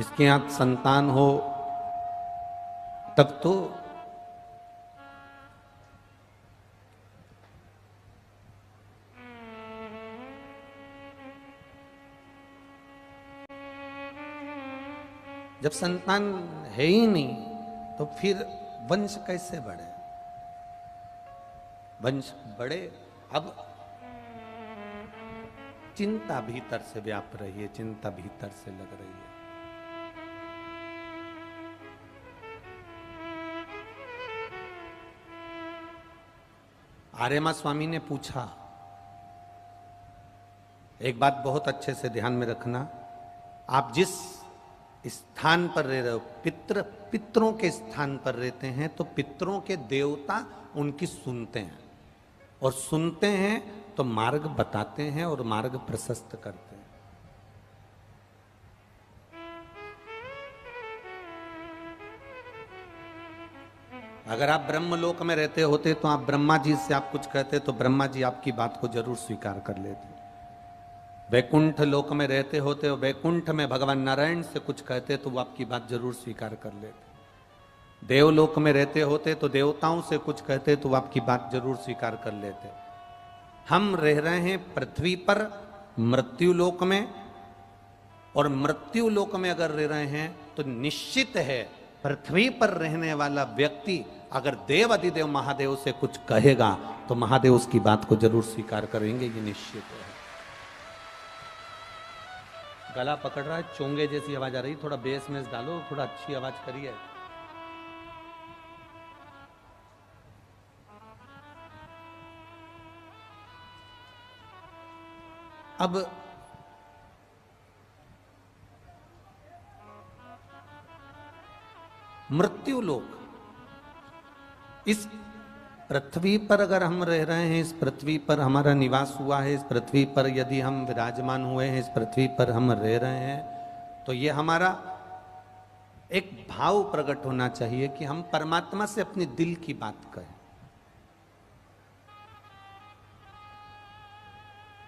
इसके यहाँ संतान हो तब तो जब संतान है ही नहीं तो फिर वंश कैसे बढ़े? वंश बढ़े। अब चिंता भीतर से व्याप रही है, चिंता भीतर से लग रही है। आर्यमा स्वामी ने पूछा, एक बात बहुत अच्छे से ध्यान में रखना, आप जिस स्थान पर रह रहे हो, पितरों के स्थान पर रहते हैं, तो पितरों के देवता उनकी सुनते हैं, और सुनते हैं तो मार्ग बताते हैं और मार्ग प्रशस्त करते हैं। अगर आप ब्रह्मलोक में रहते होते तो आप ब्रह्मा जी से आप कुछ कहते तो ब्रह्मा जी आपकी बात को जरूर स्वीकार कर लेते। वैकुंठ लोक में रहते होते हो, वैकुंठ में भगवान नारायण से कुछ कहते तो वो आपकी बात जरूर स्वीकार कर लेते। देवलोक में रहते होते तो देवताओं से कुछ कहते तो वो आपकी बात जरूर स्वीकार कर लेते। हम रह रहे हैं पृथ्वी पर मृत्यु लोक में, और मृत्यु लोक में अगर रह रहे हैं तो निश्चित है पृथ्वी पर रहने वाला व्यक्ति अगर देव अधिदेव महादेव से कुछ कहेगा तो महादेव उसकी बात को जरूर स्वीकार करेंगे, ये निश्चित है। गला पकड़ रहा है, चोंगे जैसी आवाज आ रही, थोड़ा बेस में डालो, थोड़ा अच्छी आवाज करिए। अब मृत्यु लोक, इस पृथ्वी पर अगर हम रह रहे हैं, इस पृथ्वी पर हमारा निवास हुआ है, इस पृथ्वी पर यदि हम विराजमान हुए हैं, इस पृथ्वी पर हम रह रहे हैं, तो ये हमारा एक भाव प्रकट होना चाहिए कि हम परमात्मा से अपने दिल की बात कहें।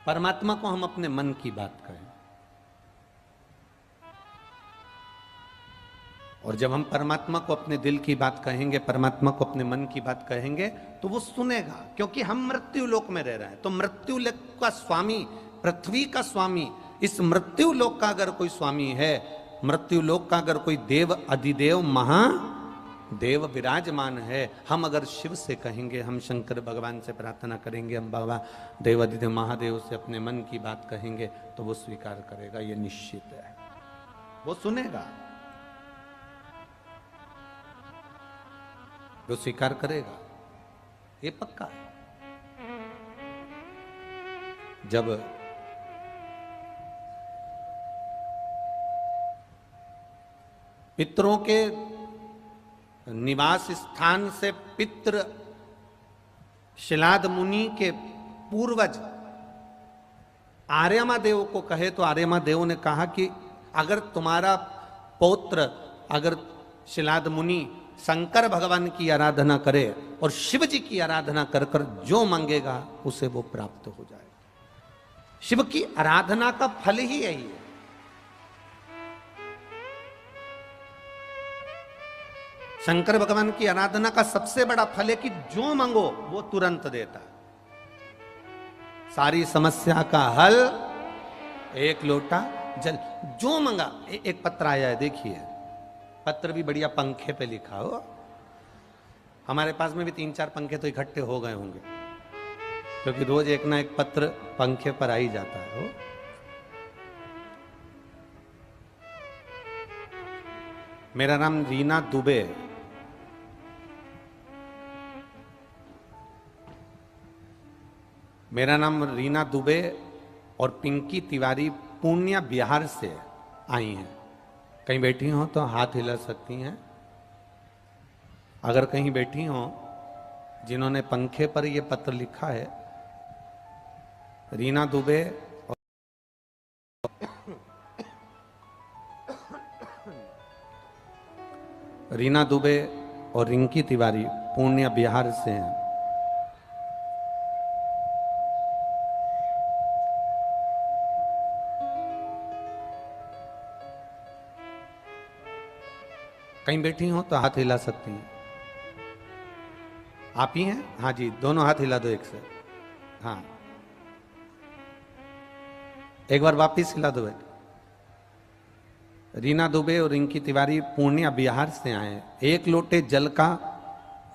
परमात्मा को हम अपने मन की बात कहें, और जब हम परमात्मा को अपने दिल की बात कहेंगे, परमात्मा को अपने मन की बात कहेंगे, तो वो सुनेगा, क्योंकि हम मृत्यु लोक में रह रहे हैं। तो मृत्यु लोक का स्वामी, पृथ्वी का स्वामी, इस मृत्यु लोक का अगर कोई स्वामी है, मृत्यु लोक का अगर कोई देव अधिदेव महादेव विराजमान है, हम अगर शिव से कहेंगे, हम शंकर भगवान से प्रार्थना करेंगे, हम बाबा देव अधिदेव महादेव से अपने मन की बात कहेंगे, तो वो स्वीकार करेगा, ये निश्चित है, वो सुनेगा, वो स्वीकार करेगा, ये पक्का है। जब पितरों के निवास स्थान से पितृ शिलाद मुनि के पूर्वज आर्यमा देव को कहे, तो आर्यमा देव ने कहा कि अगर तुम्हारा पौत्र, अगर शिलाद मुनि शंकर भगवान की आराधना करे और शिव जी की आराधना कर कर जो मांगेगा उसे वो प्राप्त हो जाएगा। शिव की आराधना का फल ही यही है। शंकर भगवान की आराधना का सबसे बड़ा फल है कि जो मांगो वो तुरंत देता। सारी समस्या का हल एक लोटा जल, जो मांगा। एक पत्र आया है, देखिए, पत्र भी बढ़िया पंखे पे लिखा हो। हमारे पास में भी 3-4 पंखे तो इकट्ठे हो गए होंगे, क्योंकि रोज एक ना एक पत्र पंखे पर आ ही जाता है। हो मेरा नाम रीना दुबे है। मेरा नाम रीना दुबे और पिंकी तिवारी पूर्णिया बिहार से आई हैं। कहीं बैठी हो तो हाथ हिला सकती हैं। अगर कहीं बैठी हो जिन्होंने पंखे पर ये पत्र लिखा है, रीना दुबे और रीना दुबे और रिंकी तिवारी पूर्णिया बिहार से हैं। कहीं बैठी हो तो हाथ हिला सकती हैं। आप ही हैं? हाँ जी, दोनों हाथ हिला दो एक से। हाँ, एक बार वापिस हिला दो। रीना दुबे और रिंकी तिवारी पूर्णिया बिहार से आए। एक लोटे जल का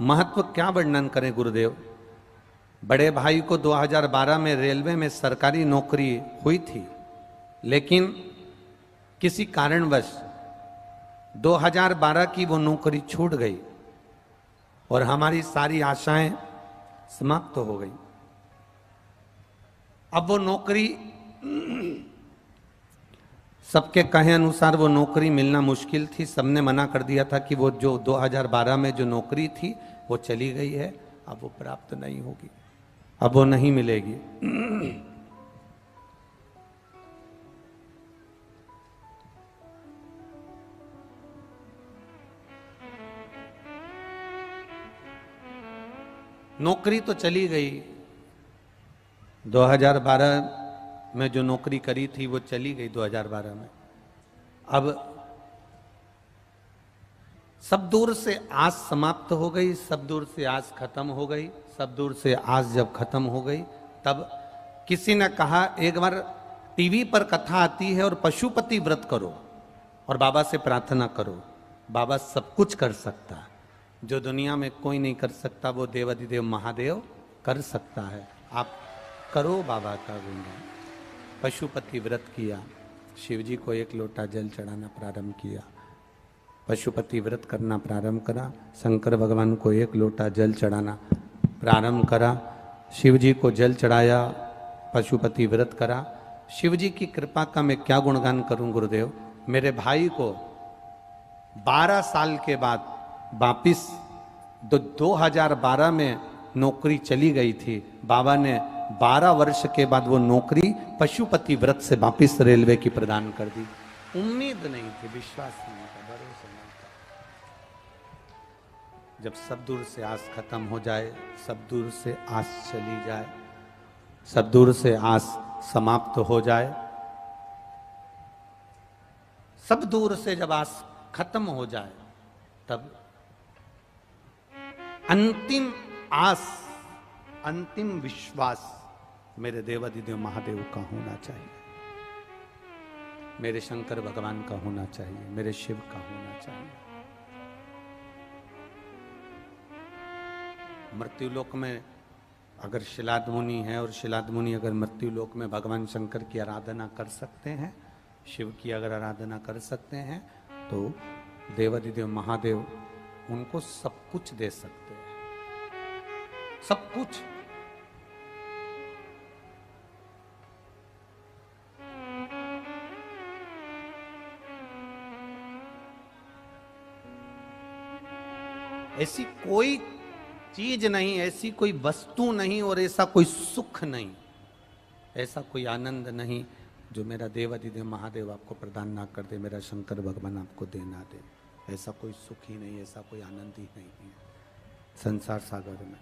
महत्व क्या वर्णन करें गुरुदेव। बड़े भाई को 2012 में रेलवे में सरकारी नौकरी हुई थी, लेकिन किसी कारणवश 2012 की वो नौकरी छूट गई और हमारी सारी आशाएं समाप्त हो गई। अब वो नौकरी, सबके कहे अनुसार वो नौकरी मिलना मुश्किल थी। सबने मना कर दिया था कि वो जो 2012 में जो नौकरी थी वो चली गई है, अब वो प्राप्त नहीं होगी, अब वो नहीं मिलेगी। नौकरी तो चली गई, 2012 में जो नौकरी करी थी वो चली गई 2012 में। अब सब दूर से आस समाप्त हो गई, सब दूर से आस खत्म हो गई। सब दूर से आस जब खत्म हो गई तब किसी ने कहा, एक बार टीवी पर कथा आती है और पशुपति व्रत करो और बाबा से प्रार्थना करो, बाबा सब कुछ कर सकता है, जो दुनिया में कोई नहीं कर सकता वो देवाधिदेव महादेव कर सकता है, आप करो बाबा का गुणगान। पशुपति व्रत किया, शिव जी को एक लोटा जल चढ़ाना प्रारंभ किया, पशुपति व्रत करना प्रारंभ करा, शंकर भगवान को एक लोटा जल चढ़ाना प्रारंभ करा, शिव जी को जल चढ़ाया, पशुपति व्रत करा। शिव जी की कृपा का मैं क्या गुणगान करूं गुरुदेव। मेरे भाई को 12 साल के बाद वापिस 2012 में नौकरी चली गई थी, बाबा ने 12 वर्ष के बाद वो नौकरी पशुपति व्रत से वापिस रेलवे की प्रदान कर दी। उम्मीद नहीं थी, विश्वास नहीं था, भरोसा नहीं था। जब सब दूर से आस खत्म हो जाए, सब दूर से आस चली जाए, सब दूर से आस समाप्त हो जाए, सब दूर से जब आस खत्म हो जाए, तब अंतिम आस, अंतिम विश्वास मेरे देवाधिदेव महादेव का होना चाहिए, मेरे शंकर भगवान का होना चाहिए, मेरे शिव का होना चाहिए। मृत्युलोक में अगर शिलाद मुनि है और शिलाद मुनि अगर मृत्युलोक में भगवान शंकर की आराधना कर सकते हैं, शिव की अगर आराधना कर सकते हैं, तो देवाधिदेव महादेव उनको सब कुछ दे सकते हैं, सब कुछ। ऐसी कोई चीज नहीं, ऐसी कोई वस्तु नहीं और ऐसा कोई सुख नहीं, ऐसा कोई आनंद नहीं जो मेरा देवाधिदेव महादेव आपको प्रदान ना कर दे, मेरा शंकर भगवान आपको दे ना दे। ऐसा कोई सुख ही नहीं, ऐसा कोई आनंद ही नहीं है संसार सागर में।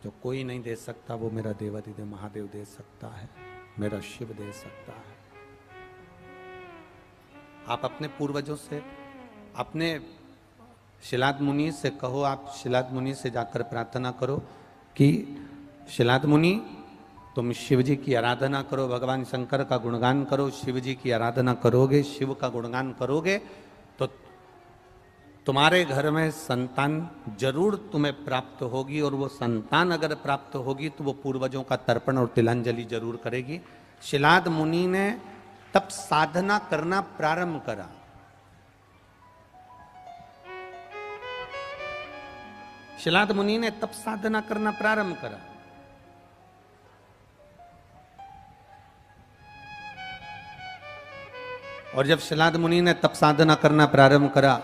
जो कोई नहीं दे सकता वो मेरा देवाधिदेव महादेव दे सकता है, मेरा शिव दे सकता है। आप अपने पूर्वजों से, अपने शिलाद मुनि से कहो, आप शिलाद मुनि से जाकर प्रार्थना करो कि शिलाद मुनि तुम शिव जी की आराधना करो, भगवान शंकर का गुणगान करो। शिव जी की आराधना करोगे, शिव का गुणगान करोगे तो तुम्हारे घर में संतान जरूर तुम्हें प्राप्त होगी, और वो संतान अगर प्राप्त होगी तो वो पूर्वजों का तर्पण और तिलांजलि जरूर करेगी। शिलाद मुनि ने तब साधना करना प्रारंभ करा। शिलाद मुनि ने तब साधना करना प्रारंभ करा। और जब शिलाद मुनि ने तप साधना करना प्रारंभ करा,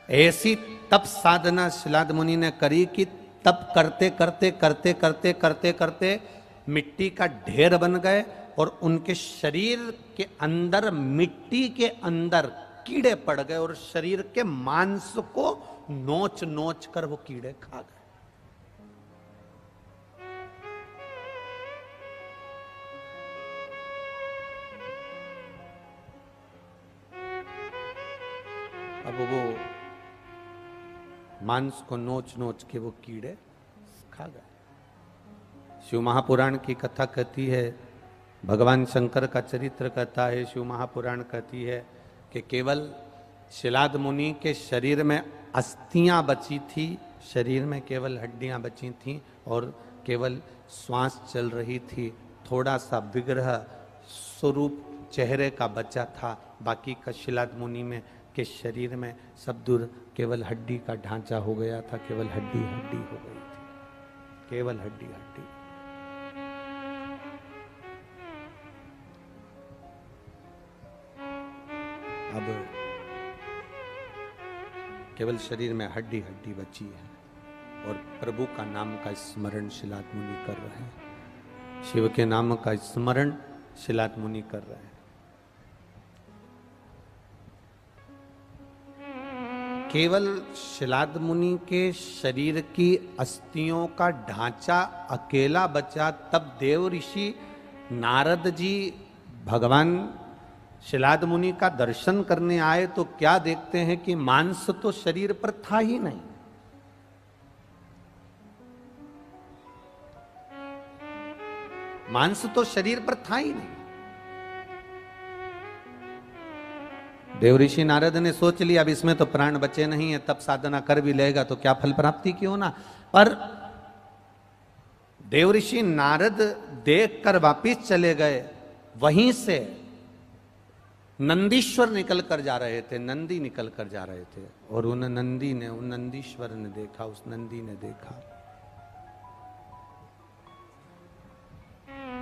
ऐसी तप साधना शिलाद मुनि ने करी कि तप करते करते करते करते करते करते मिट्टी का ढेर बन गए, और उनके शरीर के अंदर, मिट्टी के अंदर कीड़े पड़ गए, और शरीर के मांस को नोच नोच कर वो कीड़े खा गए। अब वो मांस को नोच नोच के वो कीड़े खा गए। शिव महापुराण की कथा कहती है, भगवान शंकर का चरित्र कहता है, शिव महापुराण कहती है कि केवल शिलाद मुनि के शरीर में अस्थियां बची थी, शरीर में केवल हड्डियां बची थीं और केवल श्वास चल रही थी, थोड़ा सा विग्रह स्वरूप चेहरे का बचा था, बाकी का शिलाद मुनि में के शरीर में सब दूर केवल हड्डी का ढांचा हो गया था, केवल हड्डी हड्डी हो गई थी, केवल हड्डी हड्डी। अब केवल शरीर में हड्डी हड्डी बची है और प्रभु का नाम का स्मरण शिलाद मुनि कर रहे हैं, शिव के नाम का स्मरण शिलाद मुनि कर रहे हैं। केवल शिलाद मुनि के शरीर की अस्थियों का ढांचा अकेला बचा, तब देव ऋषि नारद जी भगवान शिलाद मुनि का दर्शन करने आए तो क्या देखते हैं कि मांस तो शरीर पर था ही नहीं। मांस तो शरीर पर था ही नहीं। देव ऋषि नारद ने सोच लिया अब इसमें तो प्राण बचे नहीं है, तब साधना कर भी लेगा तो क्या फल प्राप्ति क्यों ना। पर देव ऋषि नारद देख कर वापिस चले गए। वहीं से नंदीश्वर निकल कर जा रहे थे, नंदी निकल कर जा रहे थे और उन नंदी ने, उन नंदीश्वर ने देखा, उस नंदी ने देखा,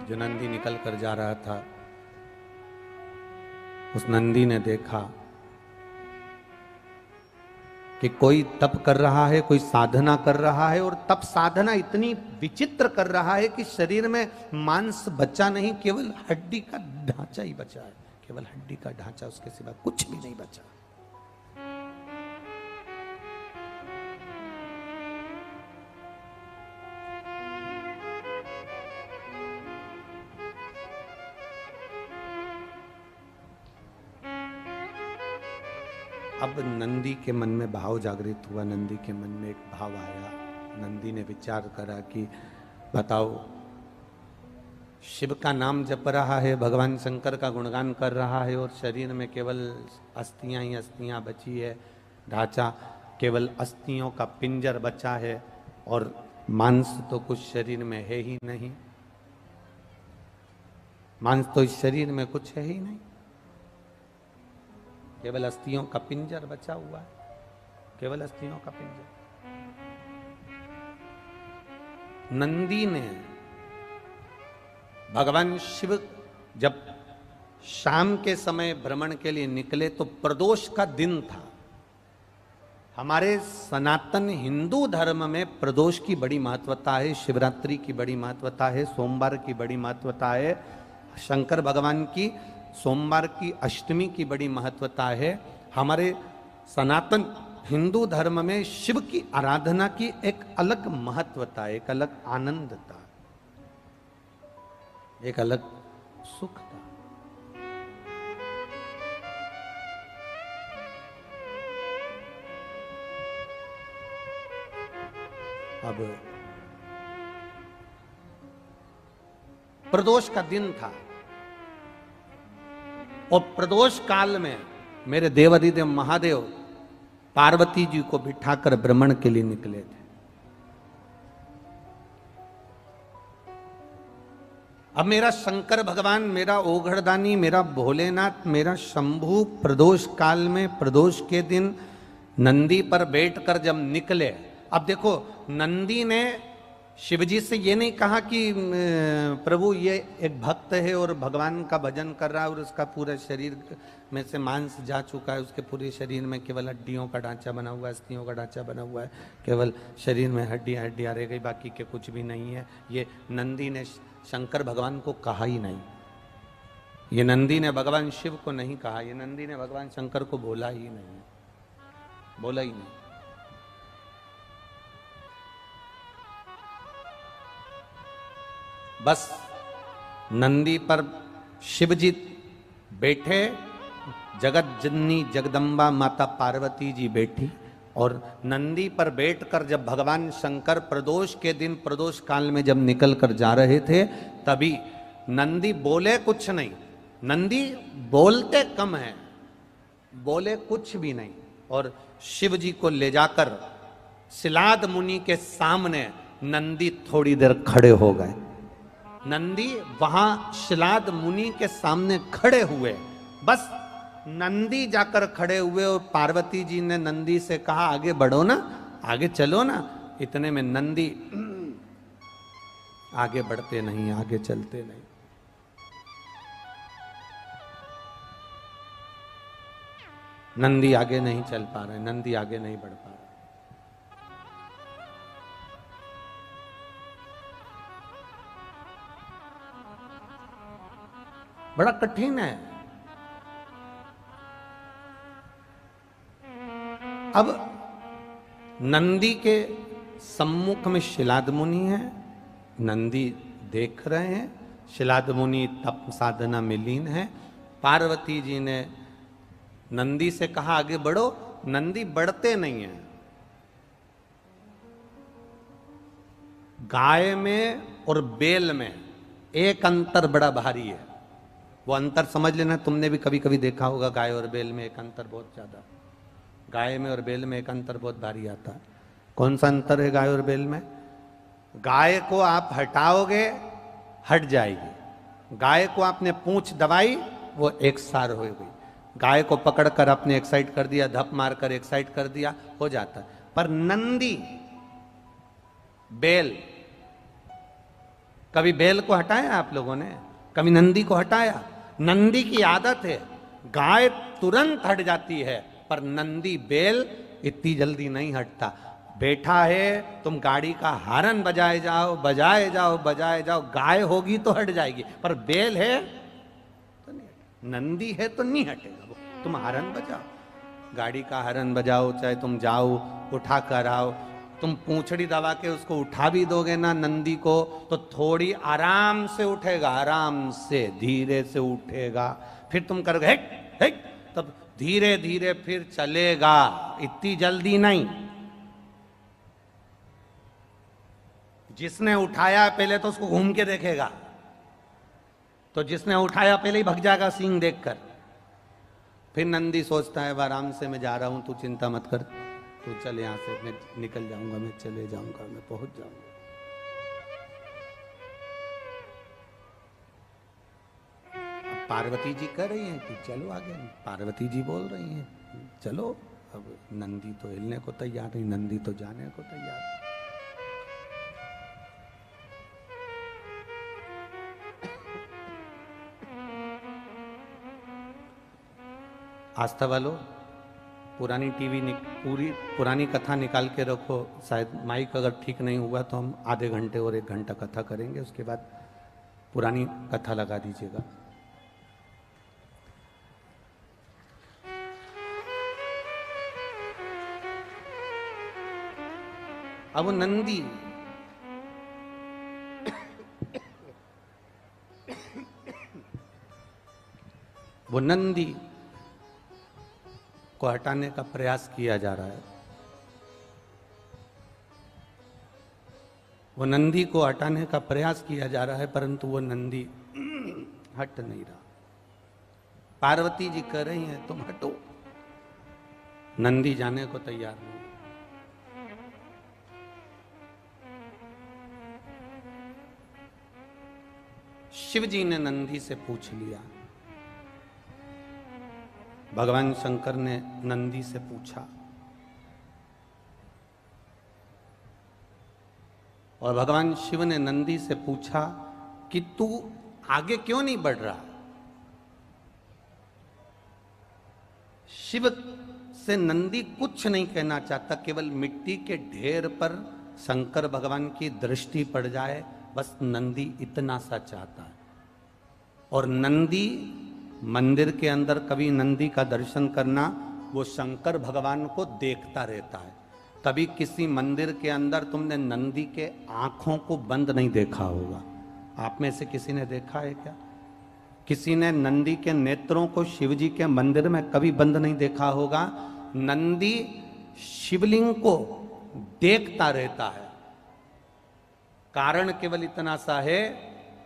जो नंदी निकल कर जा रहा था उस नंदी ने देखा कि कोई तप कर रहा है, कोई साधना कर रहा है और तप साधना इतनी विचित्र कर रहा है कि शरीर में मांस बचा नहीं, केवल हड्डी का ढांचा ही बचा है, केवल हड्डी का ढांचा, उसके सिवा कुछ भी नहीं बचा। अब नंदी के मन में भाव जागृत हुआ, नंदी के मन में एक भाव आया। नंदी ने विचार करा कि बताओ, शिव का नाम जप रहा है, भगवान शंकर का गुणगान कर रहा है और शरीर में केवल अस्थियां ही अस्थियां बची है, ढांचा केवल अस्थियों का पिंजर बचा है और मांस तो कुछ शरीर में है ही नहीं, मांस तो इस शरीर में कुछ है ही नहीं, केवल अस्थियों का पिंजर बचा हुआ है, केवल अस्थियों का पिंजर। नंदी ने, भगवान शिव जब शाम के समय भ्रमण के लिए निकले तो प्रदोष का दिन था। हमारे सनातन हिंदू धर्म में प्रदोष की बड़ी महत्वता है, शिवरात्रि की बड़ी महत्वता है, सोमवार की बड़ी महत्वता है, शंकर भगवान की सोमवार की अष्टमी की बड़ी महत्वता है। हमारे सनातन हिंदू धर्म में शिव की आराधना की एक अलग महत्वता, एक अलग आनंद था, एक अलग सुख था। अब प्रदोष का दिन था और प्रदोष काल में मेरे देवाधिदेव महादेव पार्वती जी को बिठाकर भ्रमण के लिए निकले थे। अब मेरा शंकर भगवान, मेरा ओघड़दानी, मेरा भोलेनाथ, मेरा शंभू प्रदोष काल में, प्रदोष के दिन नंदी पर बैठकर जब निकले। अब देखो, नंदी ने शिवजी से ये नहीं कहा कि प्रभु ये एक भक्त है और भगवान का भजन कर रहा है और उसका पूरा शरीर में से मांस जा चुका है, उसके पूरे शरीर में केवल हड्डियों का ढांचा बना हुआ है, अस्थियों का ढांचा बना हुआ है, केवल शरीर में हड्डियां हड्डियां रह गई, बाकी के कुछ भी नहीं है। ये नंदी ने शंकर भगवान को कहा ही नहीं, ये नंदी ने भगवान शिव को नहीं कहा, ये नंदी ने भगवान शंकर को बोला ही नहीं, बोला ही नहीं। बस नंदी पर शिवजी बैठे, जगत जननी जगदम्बा माता पार्वती जी बैठी और नंदी पर बैठकर जब भगवान शंकर प्रदोष के दिन, प्रदोष काल में जब निकल कर जा रहे थे, तभी नंदी बोले कुछ नहीं, नंदी बोलते कम है, बोले कुछ भी नहीं। और शिव जी को ले जाकर शिलाद मुनि के सामने नंदी थोड़ी देर खड़े हो गए। नंदी वहां शिलाद मुनि के सामने खड़े हुए, बस नंदी जाकर खड़े हुए और पार्वती जी ने नंदी से कहा आगे बढ़ो ना, आगे चलो ना। इतने में नंदी आगे बढ़ते नहीं, आगे चलते नहीं। नंदी आगे नहीं चल पा रहे, नंदी आगे नहीं बढ़ पा रहे। बड़ा कठिन है। अब नंदी के सम्मुख में शिलाद मुनि है, नंदी देख रहे हैं, शिलाद मुनि तप साधना में लीन है। पार्वती जी ने नंदी से कहा आगे बढ़ो, नंदी बढ़ते नहीं है। गाय में और बैल में एक अंतर बड़ा भारी है, वो अंतर समझ लेना। तुमने भी कभी कभी देखा होगा गाय और बैल में एक अंतर बहुत ज्यादा, गाय में और बैल में एक अंतर बहुत भारी आता है। कौन सा अंतर है गाय और बैल में? गाय को आप हटाओगे हट जाएगी, गाय को आपने पूंछ दबाई वो एक सार हो गई, गाय को पकड़कर आपने एक साइड कर दिया, धप मारकर एक साइड कर दिया, हो जाता है। पर नंदी बैल, कभी बैल को हटाया आप लोगों ने? कभी नंदी को हटाया? नंदी की आदत है, गाय तुरंत हट जाती है, पर नंदी बैल इतनी जल्दी नहीं हटता। बैठा है, तुम गाड़ी का हारन बजाए जाओ बजाए जाओ बजाए जाओ, गाय होगी तो हट जाएगी, पर बैल है तो नहीं हटेगा, नंदी है तो नहीं हटेगा। वो तुम हारन बजाओ, गाड़ी का हारन बजाओ, चाहे तुम जाओ उठा कर आओ, तुम पूंछड़ी दबा के उसको उठा भी दोगे ना नंदी को, तो थोड़ी आराम से उठेगा, आराम से धीरे से उठेगा। फिर तुम करोगे हेट हेट, तब धीरे धीरे फिर चलेगा, इतनी जल्दी नहीं। जिसने उठाया पहले तो उसको घूम के देखेगा, तो जिसने उठाया पहले ही भग जाएगा सींग देखकर। फिर नंदी सोचता है आराम से मैं जा रहा हूं, तू चिंता मत कर, तू चल यहां से, मैं निकल जाऊंगा, मैं चले जाऊंगा, मैं पहुंच जाऊंगा। पार्वती जी कह रही हैं कि चलो आगे, पार्वती जी बोल रही हैं चलो। अब नंदी तो हिलने को तैयार नहीं, नंदी तो जाने को तैयार नहीं। आस्था वालों, पुरानी टीवी पूरी पुरानी कथा निकाल के रखो, शायद माइक अगर ठीक नहीं हुआ तो हम आधे घंटे और 1 घंटा कथा करेंगे, उसके बाद पुरानी कथा लगा दीजिएगा। अब नंदी वो नंदी को हटाने का प्रयास किया जा रहा है, वो नंदी को हटाने का प्रयास किया जा रहा है, परंतु वो नंदी हट नहीं रहा। पार्वती जी कह रही हैं तुम हटो, नंदी जाने को तैयार नहीं। शिव जी ने नंदी से पूछ लिया, भगवान शंकर ने नंदी से पूछा, और भगवान शिव ने नंदी से पूछा कि तू आगे क्यों नहीं बढ़ रहा? शिव से नंदी कुछ नहीं कहना चाहता, केवल मिट्टी के ढेर पर शंकर भगवान की दृष्टि पड़ जाए, बस नंदी इतना सा चाहता है। और नंदी मंदिर के अंदर कभी नंदी का दर्शन करना, वो शंकर भगवान को देखता रहता है। कभी किसी मंदिर के अंदर तुमने नंदी के आंखों को बंद नहीं देखा होगा। आप में से किसी ने देखा है क्या? किसी ने नंदी के नेत्रों को शिव जी के मंदिर में कभी बंद नहीं देखा होगा। नंदी शिवलिंग को देखता रहता है। कारण केवल इतना सा है,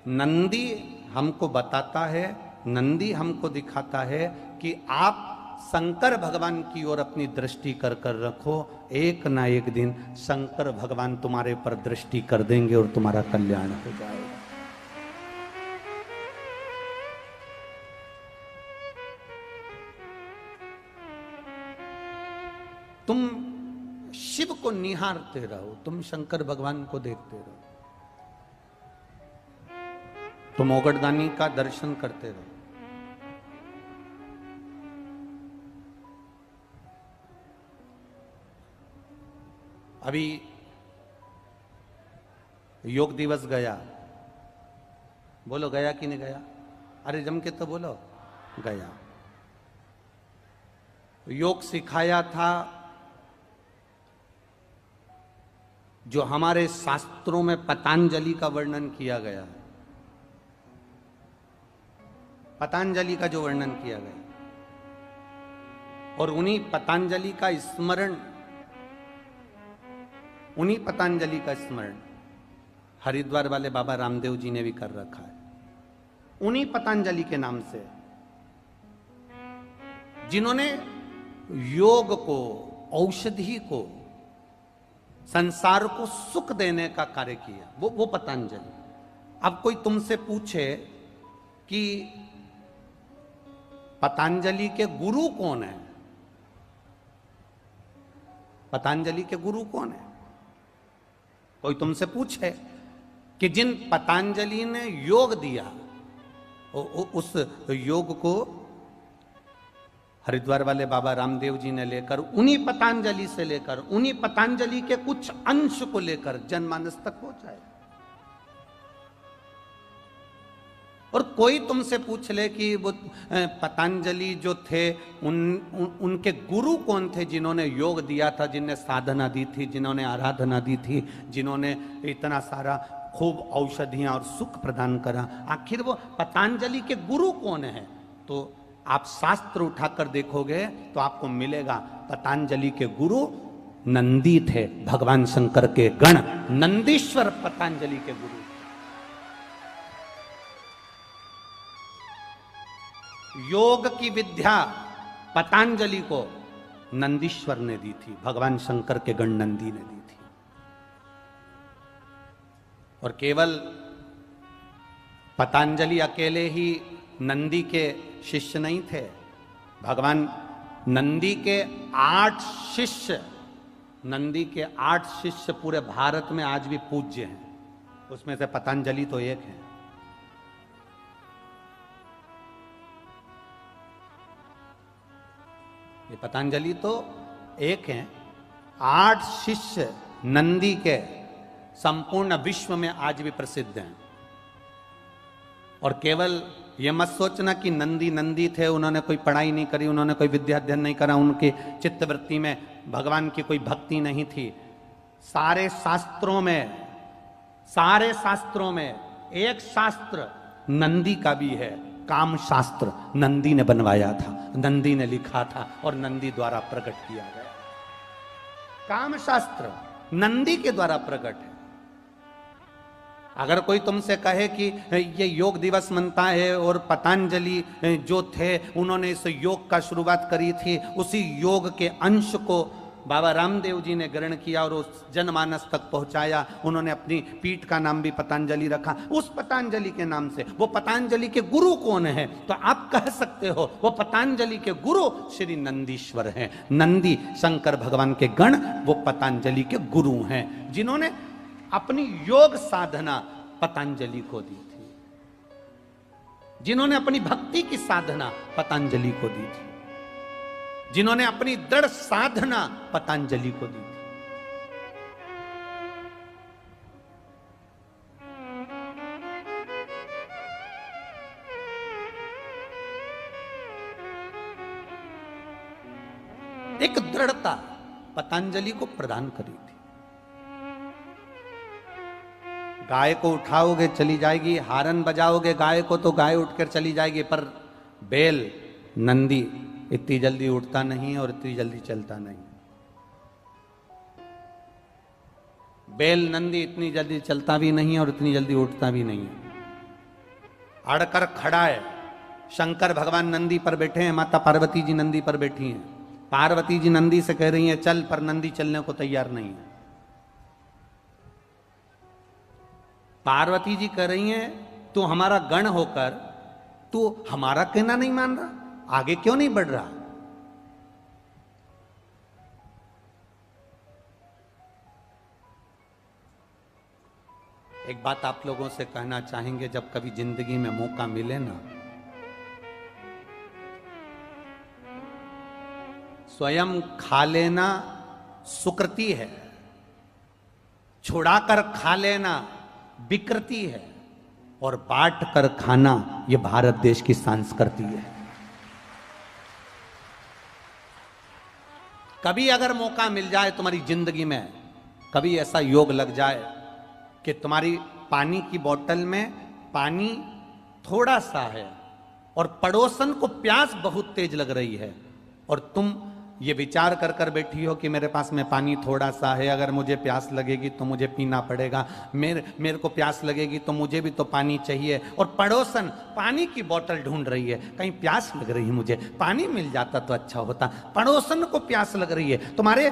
नंदी हमको बताता है, नंदी हमको दिखाता है कि आप शंकर भगवान की ओर अपनी दृष्टि कर कर रखो, एक ना एक दिन शंकर भगवान तुम्हारे पर दृष्टि कर देंगे और तुम्हारा कल्याण हो जाएगा। तुम शिव को निहारते रहो, तुम शंकर भगवान को देखते रहो, तुम ओगटदानी का दर्शन करते रहो। अभी योग दिवस गया, बोलो गया कि नहीं गया? अरे जम के तो बोलो, गया। योग सिखाया था जो हमारे शास्त्रों में पतंजलि का वर्णन किया गया है, पतंजलि का जो वर्णन किया गया, और उन्हीं पतंजलि का स्मरण, उन्हीं पतंजलि का स्मरण हरिद्वार वाले बाबा रामदेव जी ने भी कर रखा है, उन्हीं पतंजलि के नाम से, जिन्होंने योग को, औषधि को, संसार को सुख देने का कार्य किया, वो पतंजलि। अब कोई तुमसे पूछे कि पतंजलि के गुरु कौन है, पतंजलि के गुरु कौन है, कोई तुमसे पूछे कि जिन पतंजलि ने योग दिया, उस योग को हरिद्वार वाले बाबा रामदेव जी ने लेकर, उन्हीं पतंजलि से लेकर, उन्हीं पतंजलि के कुछ अंश को लेकर जनमानस तक पहुंचाए। और कोई तुमसे पूछ ले कि वो पतंजलि जो थे उनके गुरु कौन थे, जिन्होंने योग दिया था, जिन्होंने साधना दी थी, जिन्होंने आराधना दी थी, जिन्होंने इतना सारा खूब औषधियां और सुख प्रदान करा, आखिर वो पतंजलि के गुरु कौन है? तो आप शास्त्र उठाकर देखोगे तो आपको मिलेगा पतंजलि के गुरु नंदी थे, भगवान शंकर के गण नंदीश्वर पतंजलि के गुरु। योग की विद्या पतंजलि को नंदीश्वर ने दी थी, भगवान शंकर के गण नंदी ने दी थी। और केवल पतंजलि अकेले ही नंदी के शिष्य नहीं थे, भगवान नंदी के 8 शिष्य, नंदी के 8 शिष्य पूरे भारत में आज भी पूज्य हैं, उसमें से पतंजलि तो एक है। ये पतंजलि तो एक है, 8 शिष्य नंदी के संपूर्ण विश्व में आज भी प्रसिद्ध हैं। और केवल ये मत सोचना कि नंदी नंदी थे, उन्होंने कोई पढ़ाई नहीं करी, उन्होंने कोई विद्या अध्ययन नहीं करा, उनकी चित्तवृत्ति में भगवान की कोई भक्ति नहीं थी। सारे शास्त्रों में एक शास्त्र नंदी का भी है, काम शास्त्र नंदी ने बनवाया था, नंदी ने लिखा था और नंदी द्वारा प्रकट किया गया। काम शास्त्र नंदी के द्वारा प्रकट है। अगर कोई तुमसे कहे कि ये योग दिवस मनता है और पतंजलि जो थे उन्होंने इस योग का शुरुआत करी थी, उसी योग के अंश को बाबा रामदेव जी ने ग्रहण किया और उस जनमानस तक पहुंचाया, उन्होंने अपनी पीठ का नाम भी पतंजलि रखा, उस पतंजलि के नाम से। वो पतंजलि के गुरु कौन है? तो आप कह सकते हो वो पतंजलि के गुरु श्री नंदीश्वर हैं। नंदी शंकर भगवान के गण वो पतंजलि के गुरु हैं, जिन्होंने अपनी योग साधना पतंजलि को दी थी, जिन्होंने अपनी भक्ति की साधना पतंजलि को दी थी, जिन्होंने अपनी दृढ़ साधना पतंजलि को दी थी। एक दृढ़ता पतंजलि को प्रदान करी थी। गाय को उठाओगे चली जाएगी, हारन बजाओगे गाय को तो गाय उठकर चली जाएगी, पर बैल नंदी इतनी जल्दी उठता नहीं और इतनी जल्दी चलता नहीं। बैल नंदी इतनी जल्दी चलता भी नहीं और इतनी जल्दी उठता भी नहीं। अड़कर खड़ा है। शंकर भगवान नंदी पर बैठे हैं, माता पार्वती जी नंदी पर बैठी हैं। पार्वती जी नंदी से कह रही हैं चल, पर नंदी चलने को तैयार नहीं है। पार्वती जी कह रही हैं तू हमारा गण होकर तू हमारा कहना नहीं मान रहा, आगे क्यों नहीं बढ़ रहा? एक बात आप लोगों से कहना चाहेंगे, जब कभी जिंदगी में मौका मिले ना, स्वयं खा लेना सुकृति है, छुड़ाकर खा लेना विकृति है, और बांट कर खाना यह भारत देश की संस्कृति है। कभी अगर मौका मिल जाए तुम्हारी जिंदगी में, कभी ऐसा योग लग जाए कि तुम्हारी पानी की बोतल में पानी थोड़ा सा है और पड़ोसन को प्यास बहुत तेज लग रही है, और तुम ये विचार कर कर बैठी हो कि मेरे पास में पानी थोड़ा सा है, अगर मुझे प्यास लगेगी तो मुझे पीना पड़ेगा, मेरे को प्यास लगेगी तो मुझे भी तो पानी चाहिए, और पड़ोसन पानी की बोतल ढूंढ रही है, कहीं प्यास लग रही है, मुझे पानी मिल जाता तो अच्छा होता। पड़ोसन को प्यास लग रही है, तुम्हारे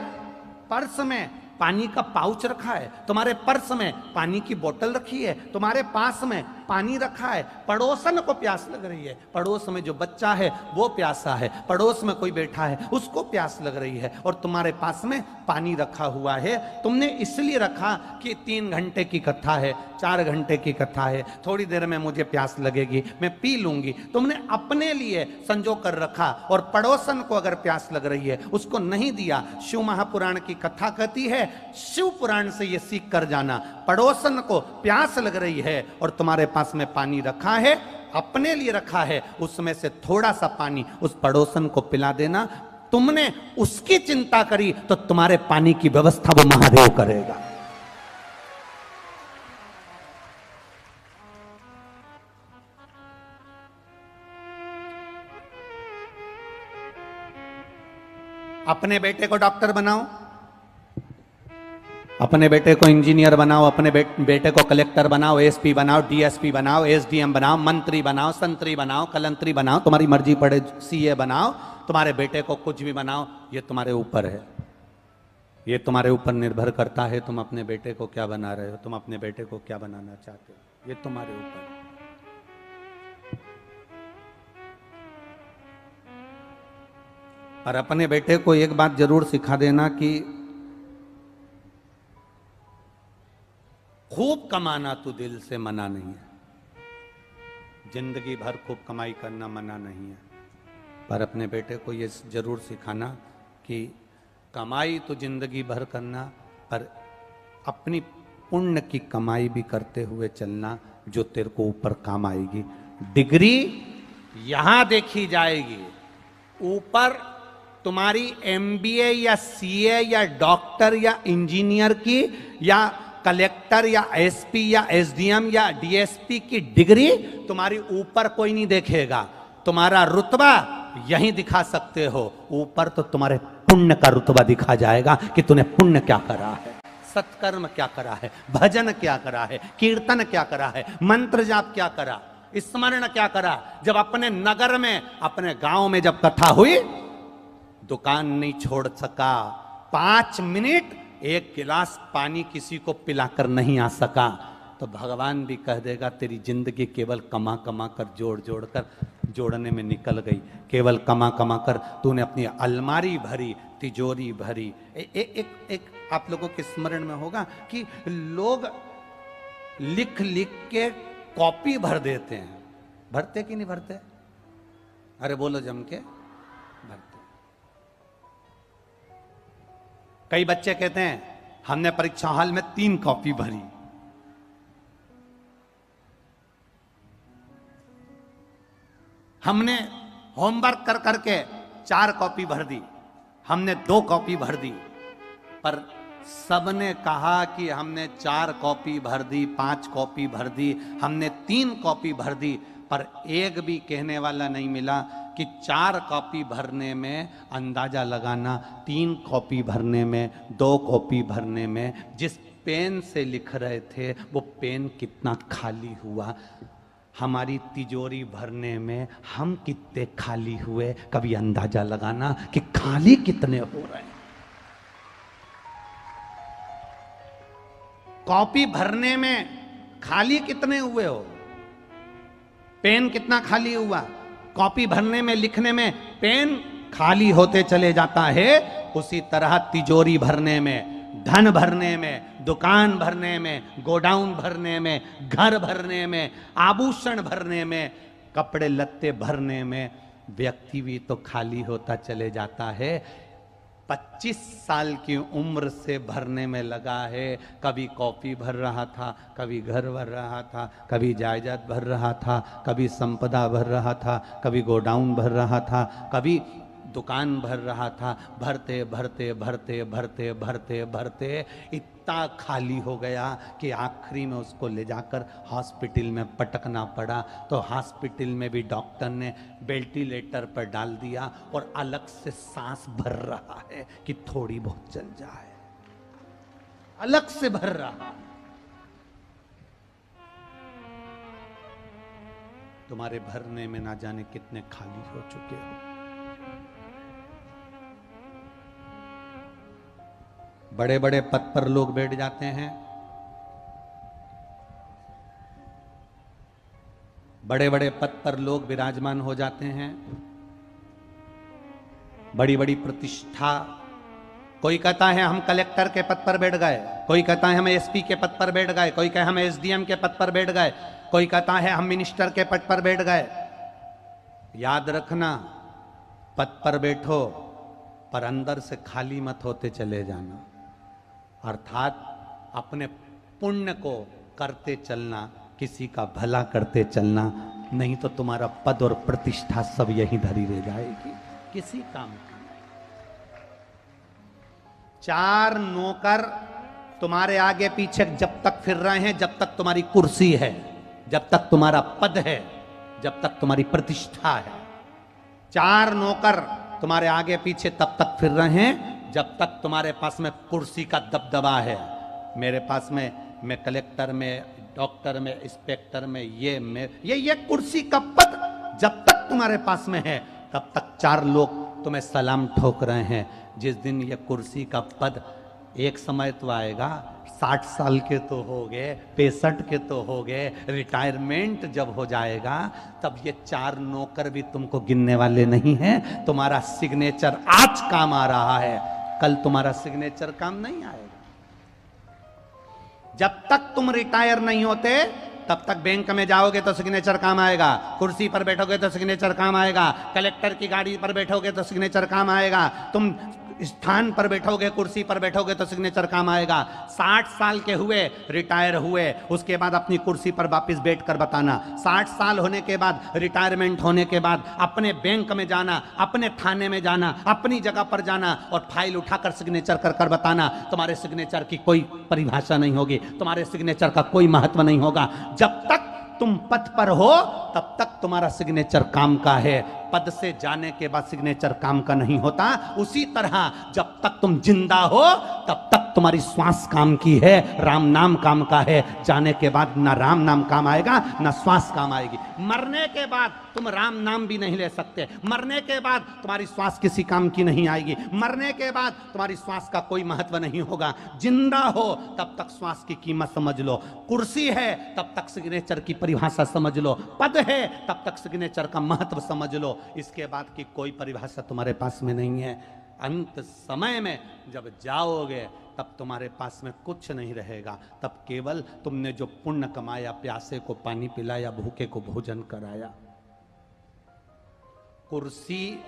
पर्स में पानी का पाउच रखा है, तुम्हारे पर्स में पानी की बोतल रखी है, तुम्हारे पास में पानी रखा है, पड़ोसन को प्यास लग रही है, पड़ोस में जो बच्चा है वो प्यासा है, पड़ोस में कोई बैठा है उसको प्यास लग रही है, और तुम्हारे पास में पानी रखा हुआ है। तुमने इसलिए रखा कि 3 घंटे की कथा है, 4 घंटे की कथा है, थोड़ी देर में मुझे प्यास लगेगी, मैं पी लूंगी। तुमने अपने लिए संजो कर रखा, और पड़ोसन को अगर प्यास लग रही है उसको नहीं दिया। शिव महापुराण की कथा कहती है, शिव पुराण से ये सीख कर जाना, पड़ोसन को प्यास लग रही है और तुम्हारे पास में पानी रखा है, अपने लिए रखा है, उसमें से थोड़ा सा पानी उस पड़ोसन को पिला देना। तुमने उसकी चिंता करी तो तुम्हारे पानी की व्यवस्था वो महादेव करेगा। अपने बेटे को डॉक्टर बनाओ, अपने बेटे को इंजीनियर बनाओ, अपने बेटे को कलेक्टर बनाओ, एसपी बनाओ, डीएसपी बनाओ, एसडीएम बनाओ, मंत्री बनाओ, संतरी बनाओ, कलंतरी बनाओ, तुम्हारी मर्जी पड़े, सीए बनाओ, तुम्हारे बेटे को कुछ भी बनाओ, ये तुम्हारे ऊपर है, ये तुम्हारे ऊपर निर्भर करता है तुम अपने बेटे को क्या बना रहे हो, तुम अपने बेटे को क्या बनाना चाहते हो, ये तुम्हारे ऊपर है। पर अपने बेटे को एक बात जरूर सिखा देना कि खूब कमाना तो दिल से मना नहीं है, जिंदगी भर खूब कमाई करना मना नहीं है, पर अपने बेटे को ये जरूर सिखाना कि कमाई तो जिंदगी भर करना, पर अपनी पुण्य की कमाई भी करते हुए चलना, जो तेरे को ऊपर काम आएगी। डिग्री यहां देखी जाएगी, ऊपर तुम्हारी एमबीए या सीए या डॉक्टर या इंजीनियर की या कलेक्टर या एसपी या एसडीएम या डीएसपी की डिग्री तुम्हारी ऊपर कोई नहीं देखेगा, तुम्हारा रुतबा यहीं दिखा सकते हो, ऊपर तो तुम्हारे पुण्य का रुतबा दिखा जाएगा कि तूने पुण्य क्या करा है, सत्कर्म क्या करा है, भजन क्या करा है, कीर्तन क्या करा है, मंत्र जाप क्या करा, स्मरण क्या करा। जब अपने नगर में, अपने गांव में जब कथा हुई, दुकान नहीं छोड़ सका, 5 मिनट एक गिलास पानी किसी को पिलाकर नहीं आ सका, तो भगवान भी कह देगा तेरी जिंदगी केवल कमा कमा कर जोड़ जोड़ कर जोड़ने में निकल गई, केवल कमा कमा कर तूने अपनी अलमारी भरी, तिजोरी भरी। एक आप लोगों के स्मरण में होगा कि लोग लिख लिख के कॉपी भर देते हैं, भरते कि नहीं भरते? अरे बोलो जम के, भरते। कई बच्चे कहते हैं हमने परीक्षा हॉल में 3 कॉपी भरी, हमने होमवर्क कर करके 4 कॉपी भर दी, हमने 2 कॉपी भर दी, पर सबने कहा कि हमने 4 कॉपी भर दी, 5 कॉपी भर दी, हमने 3 कॉपी भर दी, पर एक भी कहने वाला नहीं मिला कि 4 कॉपी भरने में अंदाजा लगाना, 3 कॉपी भरने में, 2 कॉपी भरने में जिस पेन से लिख रहे थे वो पेन कितना खाली हुआ। हमारी तिजोरी भरने में हम कितने खाली हुए, कभी अंदाजा लगाना कि खाली कितने हो रहे हैं। कॉपी भरने में खाली कितने हुए हो, पेन कितना खाली हुआ, कॉपी भरने में, लिखने में पेन खाली होते चले जाता है। उसी तरह तिजोरी भरने में, धन भरने में, दुकान भरने में, गोडाउन भरने में, घर भरने में, आभूषण भरने में, कपड़े लत्ते भरने में व्यक्ति भी तो खाली होता चले जाता है। 25 साल की उम्र से भरने में लगा है। कभी कॉपी भर रहा था, कभी घर भर रहा था, कभी जायदाद भर रहा था, कभी संपदा भर रहा था, कभी गोडाउन भर रहा था, कभी दुकान भर रहा था। भरते भरते भरते भरते भरते भरते इतना खाली हो गया कि आखिरी में उसको ले जाकर हॉस्पिटल में पटकना पड़ा। तो हॉस्पिटल में भी डॉक्टर ने वेंटिलेटर पर डाल दिया और अलग से सांस भर रहा है कि थोड़ी बहुत चल जाए, अलग से भर रहा। तुम्हारे भरने में ना जाने कितने खाली हो चुके हो। बड़े बड़े पद पर लोग बैठ जाते हैं, बड़े बड़े पद पर लोग विराजमान हो जाते हैं, बड़ी बड़ी प्रतिष्ठा। कोई कहता है हम कलेक्टर के पद पर बैठ गए, कोई कहता है हम एसपी के पद पर बैठ गए, कोई कहे हम एसडीएम के पद पर बैठ गए, कोई कहता है हम मिनिस्टर के पद पर बैठ गए। याद रखना, पद पर बैठो पर अंदर से खाली मत होते चले जाना। अर्थात अपने पुण्य को करते चलना, किसी का भला करते चलना, नहीं तो तुम्हारा पद और प्रतिष्ठा सब यहीं धरी रह जाएगी, किसी काम का नहीं। 4 नौकर तुम्हारे आगे पीछे जब तक फिर रहे हैं, जब तक तुम्हारी कुर्सी है, जब तक तुम्हारा पद है, जब तक तुम्हारी प्रतिष्ठा है। 4 नौकर तुम्हारे आगे पीछे तब तक फिर रहे हैं जब तक तुम्हारे पास में कुर्सी का दबदबा है। मेरे पास में, मैं कलेक्टर में, डॉक्टर में, इंस्पेक्टर में, ये कुर्सी का पद जब तक तुम्हारे पास में है तब तक 4 लोग तुम्हें सलाम ठोक रहे हैं। जिस दिन ये कुर्सी का पद, एक समय तो आएगा 60 साल के तो हो गए, 65 के तो हो गए, रिटायरमेंट जब हो जाएगा तब ये 4 नौकर भी तुमको गिनने वाले नहीं हैं। तुम्हारा सिग्नेचर आज काम आ रहा है, कल तुम्हारा सिग्नेचर काम नहीं आएगा। जब तक तुम रिटायर नहीं होते तब तक बैंक में जाओगे तो सिग्नेचर काम आएगा, कुर्सी पर बैठोगे तो सिग्नेचर काम आएगा, कलेक्टर की गाड़ी पर बैठोगे तो सिग्नेचर काम आएगा, तुम स्थान पर बैठोगे, कुर्सी पर बैठोगे तो सिग्नेचर काम आएगा। 60 साल के हुए, रिटायर हुए, उसके बाद अपनी कुर्सी पर वापस बैठकर बताना। 60 साल होने के बाद, रिटायरमेंट होने के बाद अपने बैंक में जाना, अपने थाने में जाना, अपनी जगह पर जाना और फाइल उठाकर सिग्नेचर कर कर बताना। तुम्हारे सिग्नेचर की कोई परिभाषा नहीं होगी, तुम्हारे सिग्नेचर का कोई महत्व नहीं होगा। जब तक तुम पद पर हो तब तक तुम्हारा सिग्नेचर काम का है, पद से जाने के बाद सिग्नेचर काम का नहीं होता। उसी तरह जब तक तुम जिंदा हो तब तक तुम्हारी श्वास काम की है, राम नाम काम का है। जाने के बाद ना राम नाम काम आएगा ना श्वास काम आएगी। मरने के बाद तुम राम नाम भी नहीं ले सकते, मरने के बाद तुम्हारी श्वास किसी काम की नहीं आएगी, मरने के बाद तुम्हारी श्वास का कोई महत्व नहीं होगा। जिंदा हो तब तक श्वास की कीमत समझ लो, कुर्सी है तब तक सिग्नेचर की परिभाषा समझ लो, पद है तब तक सिग्नेचर का महत्व समझ लो। इसके बाद की कोई परिभाषा तुम्हारे पास में नहीं है। अंत समय में जब जाओगे तब तुम्हारे पास में कुछ नहीं रहेगा, तब केवल तुमने जो पुण्य कमाया, प्यासे को पानी पिलाया, भूखे को भोजन कराया। कुर्सी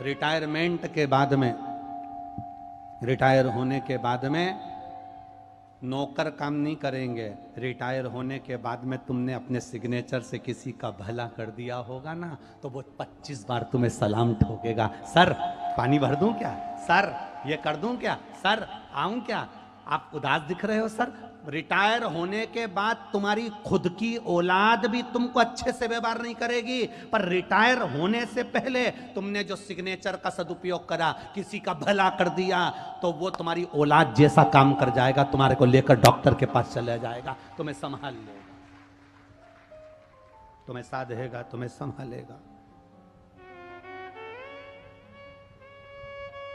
रिटायरमेंट के बाद में, रिटायर होने के बाद में नौकर काम नहीं करेंगे। रिटायर होने के बाद में तुमने अपने सिग्नेचर से किसी का भला कर दिया होगा ना, तो वो 25 बार तुम्हें सलाम ठोकेगा। सर पानी भर दूं क्या, सर ये कर दूं क्या, सर आऊं क्या। आप उदास दिख रहे हो सर। रिटायर होने के बाद तुम्हारी खुद की औलाद भी तुमको अच्छे से व्यवहार नहीं करेगी, पर रिटायर होने से पहले तुमने जो सिग्नेचर का सदुपयोग करा, किसी का भला कर दिया, तो वो तुम्हारी औलाद जैसा काम कर जाएगा, तुम्हारे को लेकर डॉक्टर के पास चला जाएगा, तुम्हें संभाल लेगा, तुम्हें साधेगा, तुम्हें संभालेगा।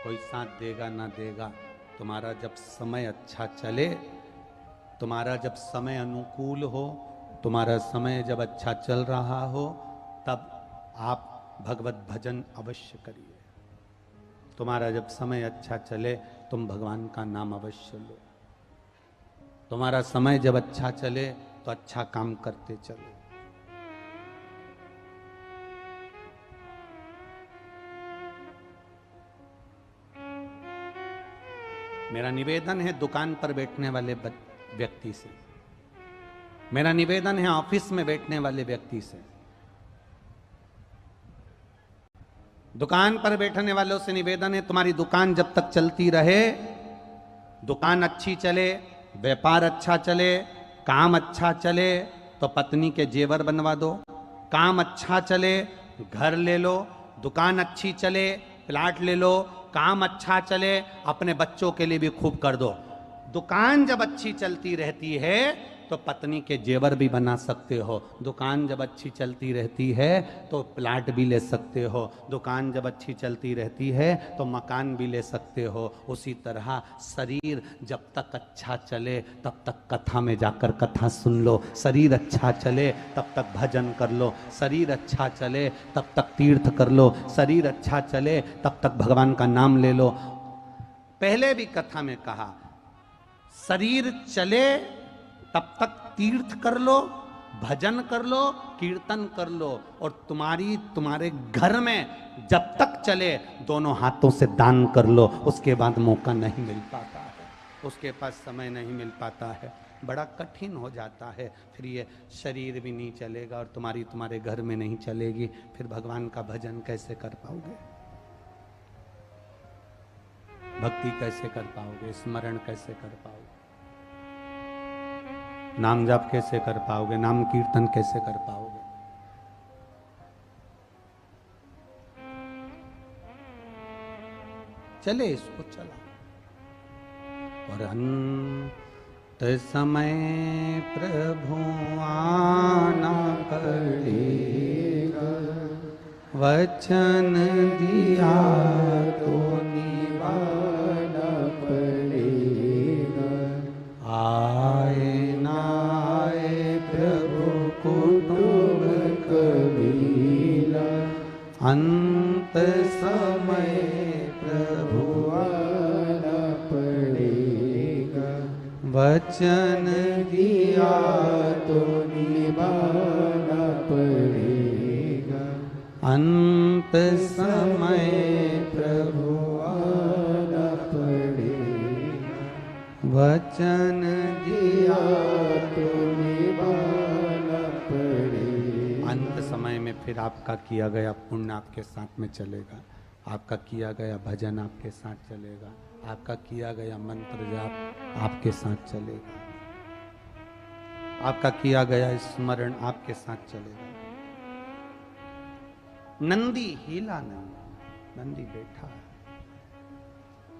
कोई साथ देगा ना देगा, तुम्हारा जब समय अच्छा चले, तुम्हारा जब समय अनुकूल हो, तुम्हारा समय जब अच्छा चल रहा हो, तब आप भगवत भजन अवश्य करिए। तुम्हारा जब समय अच्छा चले, तुम भगवान का नाम अवश्य लो। तुम्हारा समय जब अच्छा चले तो अच्छा काम करते चलो। मेरा निवेदन है दुकान पर बैठने वाले व्यक्ति से, मेरा निवेदन है ऑफिस में बैठने वाले व्यक्ति से, दुकान पर बैठने वालों से निवेदन है, तुम्हारी दुकान जब तक चलती रहे, दुकान अच्छी चले, व्यापार अच्छा चले, काम अच्छा चले, तो पत्नी के जेवर बनवा दो। काम अच्छा चले, घर ले लो। दुकान अच्छी चले, प्लाट ले लो। काम अच्छा चले, अपने बच्चों के लिए भी खूब कर दो। दुकान जब अच्छी चलती रहती है तो पत्नी के जेवर भी बना सकते हो। दुकान जब अच्छी चलती रहती है तो प्लाट भी ले सकते हो। दुकान जब अच्छी चलती रहती है तो मकान भी ले सकते हो। उसी तरह शरीर जब तक अच्छा चले तब तक कथा में जाकर कथा सुन लो। शरीर अच्छा चले तब तक भजन कर लो। शरीर अच्छा चले तब तक तीर्थ कर लो। शरीर अच्छा चले तब तक भगवान का नाम ले लो। पहले भी कथा में कहा, शरीर चले तब तक तीर्थ कर लो, भजन कर लो, कीर्तन कर लो, और तुम्हारे घर में जब तक चले दोनों हाथों से दान कर लो। उसके बाद मौका नहीं मिल पाता है, उसके पास समय नहीं मिल पाता है, बड़ा कठिन हो जाता है। फिर ये शरीर भी नहीं चलेगा और तुम्हारे घर में नहीं चलेगी, फिर भगवान का भजन कैसे कर पाओगे, भक्ति कैसे कर पाओगे, स्मरण कैसे कर पाओगे, नाम जाप कैसे कर पाओगे, नाम कीर्तन कैसे कर पाओगे। चले इसको चला। और अंत समय प्रभु आना पड़ेगा, वचन दिया तो निभाना पड़ेगा। आए ना आए प्रभु कुटुंब कबीला, अंत समय प्रभु आना पड़ेगा। वचन दिया तो निभाना पड़ेगा। अंत समय प्रभु आना पड़ेगा। वचन दिया तो निभाना पड़ेगा। अंत समय में फिर आपका किया गया पुण्य आपके साथ में चलेगा, आपका किया गया भजन आपके साथ चलेगा, आपका किया गया मंत्र जाप आपके साथ चलेगा, आपका किया गया स्मरण आपके साथ चलेगा। नंदी हिला नहीं, नंदी बैठा है।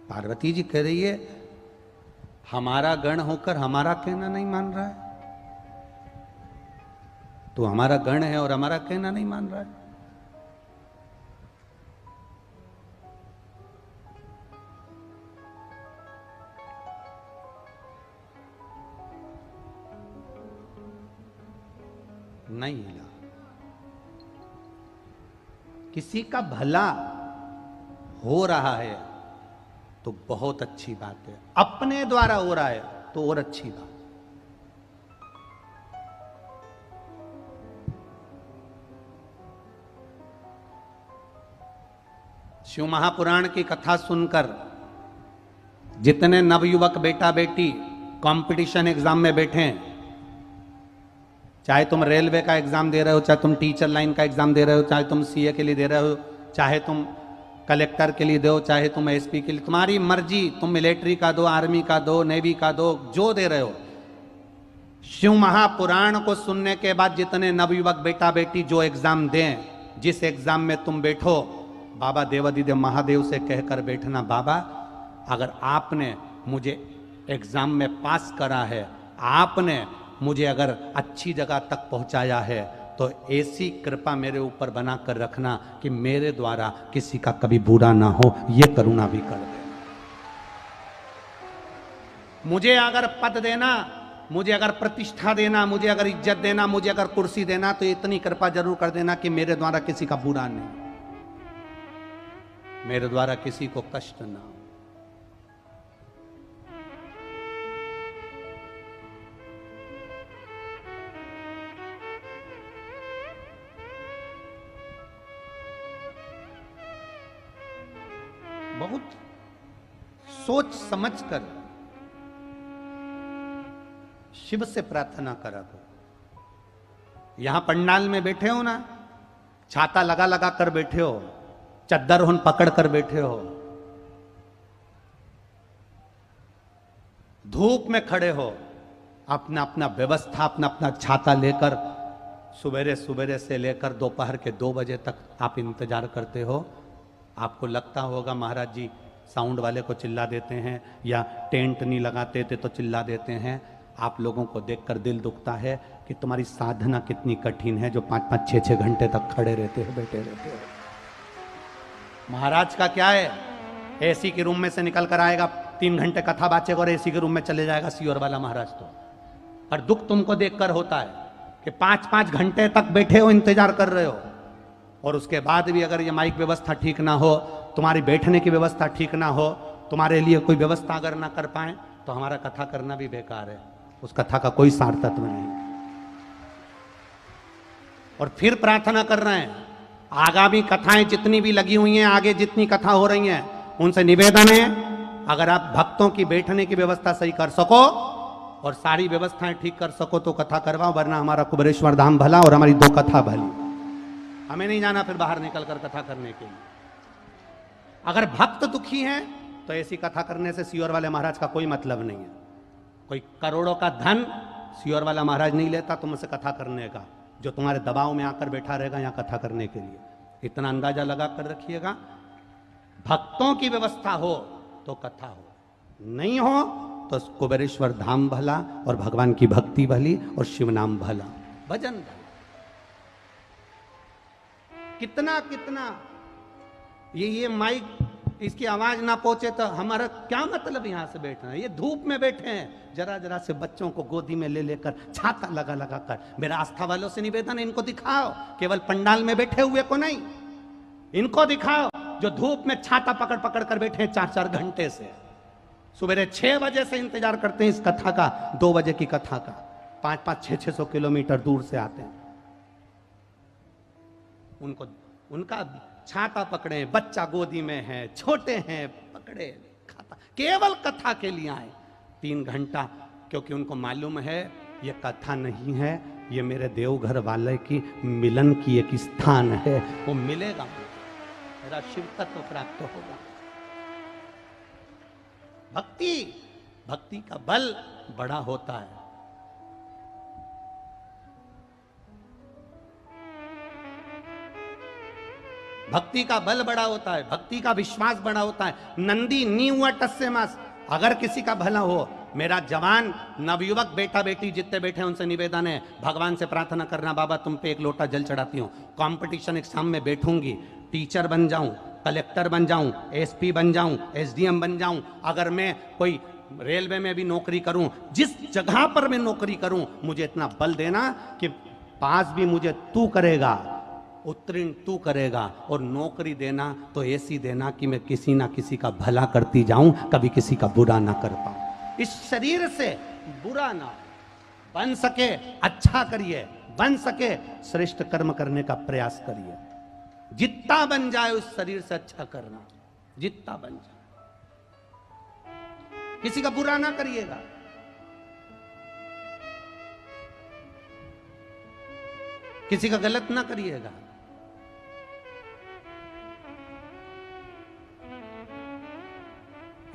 पार्वती जी कह रही है हमारा गण होकर हमारा कहना नहीं मान रहा है, तो हमारा गण है और हमारा कहना नहीं मान रहा है। नहीं हिला। किसी का भला हो रहा है तो बहुत अच्छी बात है, अपने द्वारा हो रहा है तो और अच्छी बात। शिव महापुराण की कथा सुनकर जितने नवयुवक बेटा बेटी कंपटीशन एग्जाम में बैठे हैं, चाहे तुम रेलवे का एग्जाम दे रहे हो, चाहे तुम टीचर लाइन का एग्जाम दे रहे हो, चाहे तुम सीए के लिए दे रहे हो, चाहे तुम कलेक्टर के लिए दो, चाहे तुम एसपी के लिए, तुम्हारी मर्जी, तुम मिलिट्री का दो, आर्मी का दो, नेवी का दो, जो दे रहे हो। शिव महापुराण को सुनने के बाद जितने नवयुवक बेटा बेटी जो एग्जाम दें, जिस एग्जाम में तुम बैठो, बाबा देवादिदेव महादेव से कहकर बैठना, बाबा अगर आपने मुझे एग्जाम में पास करा है, आपने मुझे अगर अच्छी जगह तक पहुंचाया है, तो ऐसी कृपा मेरे ऊपर बना कर रखना कि मेरे द्वारा किसी का कभी बुरा ना हो, ये करुणा भी कर देना। मुझे अगर पद देना, मुझे अगर प्रतिष्ठा देना, मुझे अगर इज्जत देना, मुझे अगर कुर्सी देना, तो इतनी कृपा जरूर कर देना कि मेरे द्वारा किसी का बुरा नहीं, मेरे द्वारा किसी को कष्ट ना हो। बहुत सोच समझकर शिव से प्रार्थना करा करो। यहां पंडाल में बैठे हो ना, छाता लगा लगा कर बैठे हो, चद्दर हुन पकड़ कर बैठे हो, धूप में खड़े हो, अपना अपना व्यवस्था, अपना अपना छाता लेकर सुबेरे सुबेरे से लेकर दोपहर के 2 बजे तक आप इंतजार करते हो। आपको लगता होगा महाराज जी साउंड वाले को चिल्ला देते हैं, या टेंट नहीं लगाते थे तो चिल्ला देते हैं। आप लोगों को देखकर दिल दुखता है कि तुम्हारी साधना कितनी कठिन है, जो 5-5, 6-6 घंटे तक खड़े रहते हो, बैठे रहते हो। महाराज का क्या है, एसी के रूम में से निकल कर आएगा, 3 घंटे कथा बाचेगा और एसी के रूम में चले जाएगा सियोर वाला महाराज। तो और दुख तुमको देखकर होता है कि 5-5 घंटे तक बैठे हो, इंतजार कर रहे हो, और उसके बाद भी अगर ये माइक व्यवस्था ठीक ना हो, तुम्हारी बैठने की व्यवस्था ठीक ना हो, तुम्हारे लिए कोई व्यवस्था अगर ना कर पाए, तो हमारा कथा करना भी बेकार है, उस कथा का कोई सार्थत्व नहीं। और फिर प्रार्थना कर रहे हैं, आगामी कथाएं जितनी भी लगी हुई हैं, आगे जितनी कथा हो रही हैं, उनसे निवेदन है, अगर आप भक्तों की बैठने की व्यवस्था सही कर सको और सारी व्यवस्थाएं ठीक कर सको तो कथा करवाओ, वरना हमारा कुबेरेश्वर धाम भला और हमारी 2 कथा भली। हमें नहीं जाना फिर बाहर निकलकर कथा करने के लिए। अगर भक्त दुखी हैं तो ऐसी कथा करने से सियोर वाले महाराज का कोई मतलब नहीं है। कोई करोड़ों का धन सियोर वाला महाराज नहीं लेता तुमसे कथा करने का, जो तुम्हारे दबाव में आकर बैठा रहेगा यहाँ कथा करने के लिए। इतना अंदाजा लगा कर रखिएगा, भक्तों की व्यवस्था हो तो कथा हो, नहीं हो तो कुबेरेश्वर धाम भला और भगवान की भक्ति भली और शिव नाम भला, भजन भला। कितना कितना ये माइक, इसकी आवाज ना पहुंचे तो हमारा क्या मतलब यहां से बैठना है। ये धूप में बैठे हैं, जरा जरा से बच्चों को गोदी में ले लेकर, छाता लगा लगा कर। मेरा आस्था वालों से निवेदन है, इनको दिखाओ, केवल पंडाल में बैठे हुए को नहीं, इनको दिखाओ जो धूप में छाता पकड़ पकड़ कर बैठे हैं 4-4 घंटे से। सुबह 6 बजे से इंतजार करते हैं इस कथा का, 2 बजे की कथा का, 5-5, 600 किलोमीटर दूर से आते हैं। उनको उनका छाता पकड़े, बच्चा गोदी में है, छोटे हैं, पकड़े खाता, केवल कथा के लिए आए 3 घंटा, क्योंकि उनको मालूम है ये कथा नहीं है, ये मेरे देवघर वाले की मिलन की एक स्थान है, वो मिलेगा, मेरा शिव तत्व प्राप्त होगा। भक्ति, भक्ति का बल बड़ा होता है। भक्ति का बल बड़ा होता है, भक्ति का विश्वास बड़ा होता है। नंदी नी हुआ टस्से मास, अगर किसी का भला हो, मेरा जवान नवयुवक बेटा बेटी जितने बैठे हैं उनसे निवेदन है, भगवान से प्रार्थना करना, बाबा तुम पे एक लोटा जल चढ़ाती हूँ, कंपटीशन एग्जाम में बैठूंगी, टीचर बन जाऊं, कलेक्टर बन जाऊं, एसपी बन जाऊं, एसडीएम बन जाऊं, अगर मैं कोई रेलवे में भी नौकरी करूं, जिस जगह पर मैं नौकरी करूं, मुझे इतना बल देना कि पास भी मुझे तू करेगा, उत्तीर्ण तू करेगा, और नौकरी देना तो ऐसी देना कि मैं किसी ना किसी का भला करती जाऊं, कभी किसी का बुरा ना कर पाऊं। इस शरीर से बुरा ना बन सके, अच्छा करिए, बन सके श्रेष्ठ कर्म करने का प्रयास करिए, जितना बन जाए उस शरीर से अच्छा करना, जितना बन जाए, किसी का बुरा ना करिएगा। किसी का गलत ना करिएगा।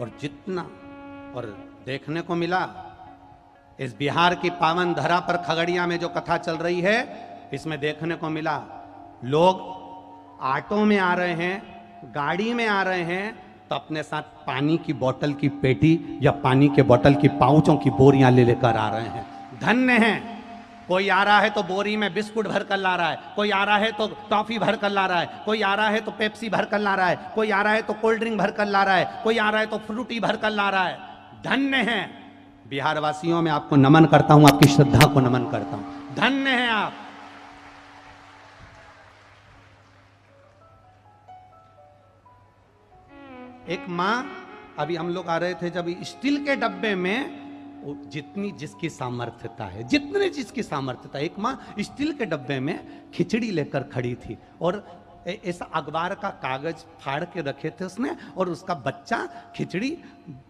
और जितना और देखने को मिला इस बिहार की पावन धरा पर खगड़िया में जो कथा चल रही है, इसमें देखने को मिला लोग ऑटो में आ रहे हैं, गाड़ी में आ रहे हैं, तो अपने साथ पानी की बोतल की पेटी या पानी के बोतल की पाउचों की बोरियां ले लेकर आ रहे हैं। धन्य हैं। कोई आ रहा है तो बोरी में बिस्कुट भर कर ला रहा है, कोई आ रहा है तो टॉफी भर कर ला रहा है, कोई आ रहा है तो पेप्सी भर कर ला रहा है, कोई आ रहा है तो कोल्ड ड्रिंक भर कर ला रहा है, कोई आ रहा है तो फ्रूटी भर कर ला रहा है। धन्य हैं। बिहार वासियों में आपको नमन करता हूं, आपकी श्रद्धा को नमन करता हूं। धन्य हैं आप। एक मां, अभी हम लोग आ रहे थे जब स्टील के डब्बे में जितनी जिसकी सामर्थ्यता है, जितने जिसकी सामर्थ्यता, एक मां स्टील के डब्बे में खिचड़ी लेकर खड़ी थी और ऐसा अखबार का कागज फाड़ के रखे थे उसने, और उसका बच्चा खिचड़ी,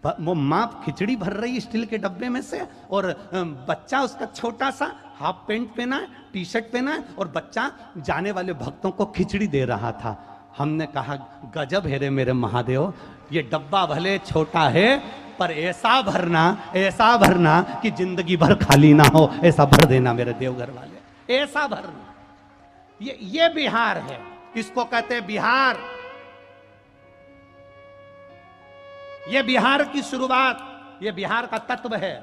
वो माँ खिचड़ी भर रही स्टील के डब्बे में से, और बच्चा उसका छोटा सा हाफ पैंट पहना है, टी शर्ट पहना है, और बच्चा जाने वाले भक्तों को खिचड़ी दे रहा था। हमने कहा गजब है रे मेरे महादेव, ये डब्बा भले छोटा है पर ऐसा भरना कि जिंदगी भर खाली ना हो, ऐसा भर देना मेरे देवघर वाले, ऐसा भरना। ये बिहार है, इसको कहते हैं बिहार। ये बिहार की शुरुआत, ये बिहार का तत्व है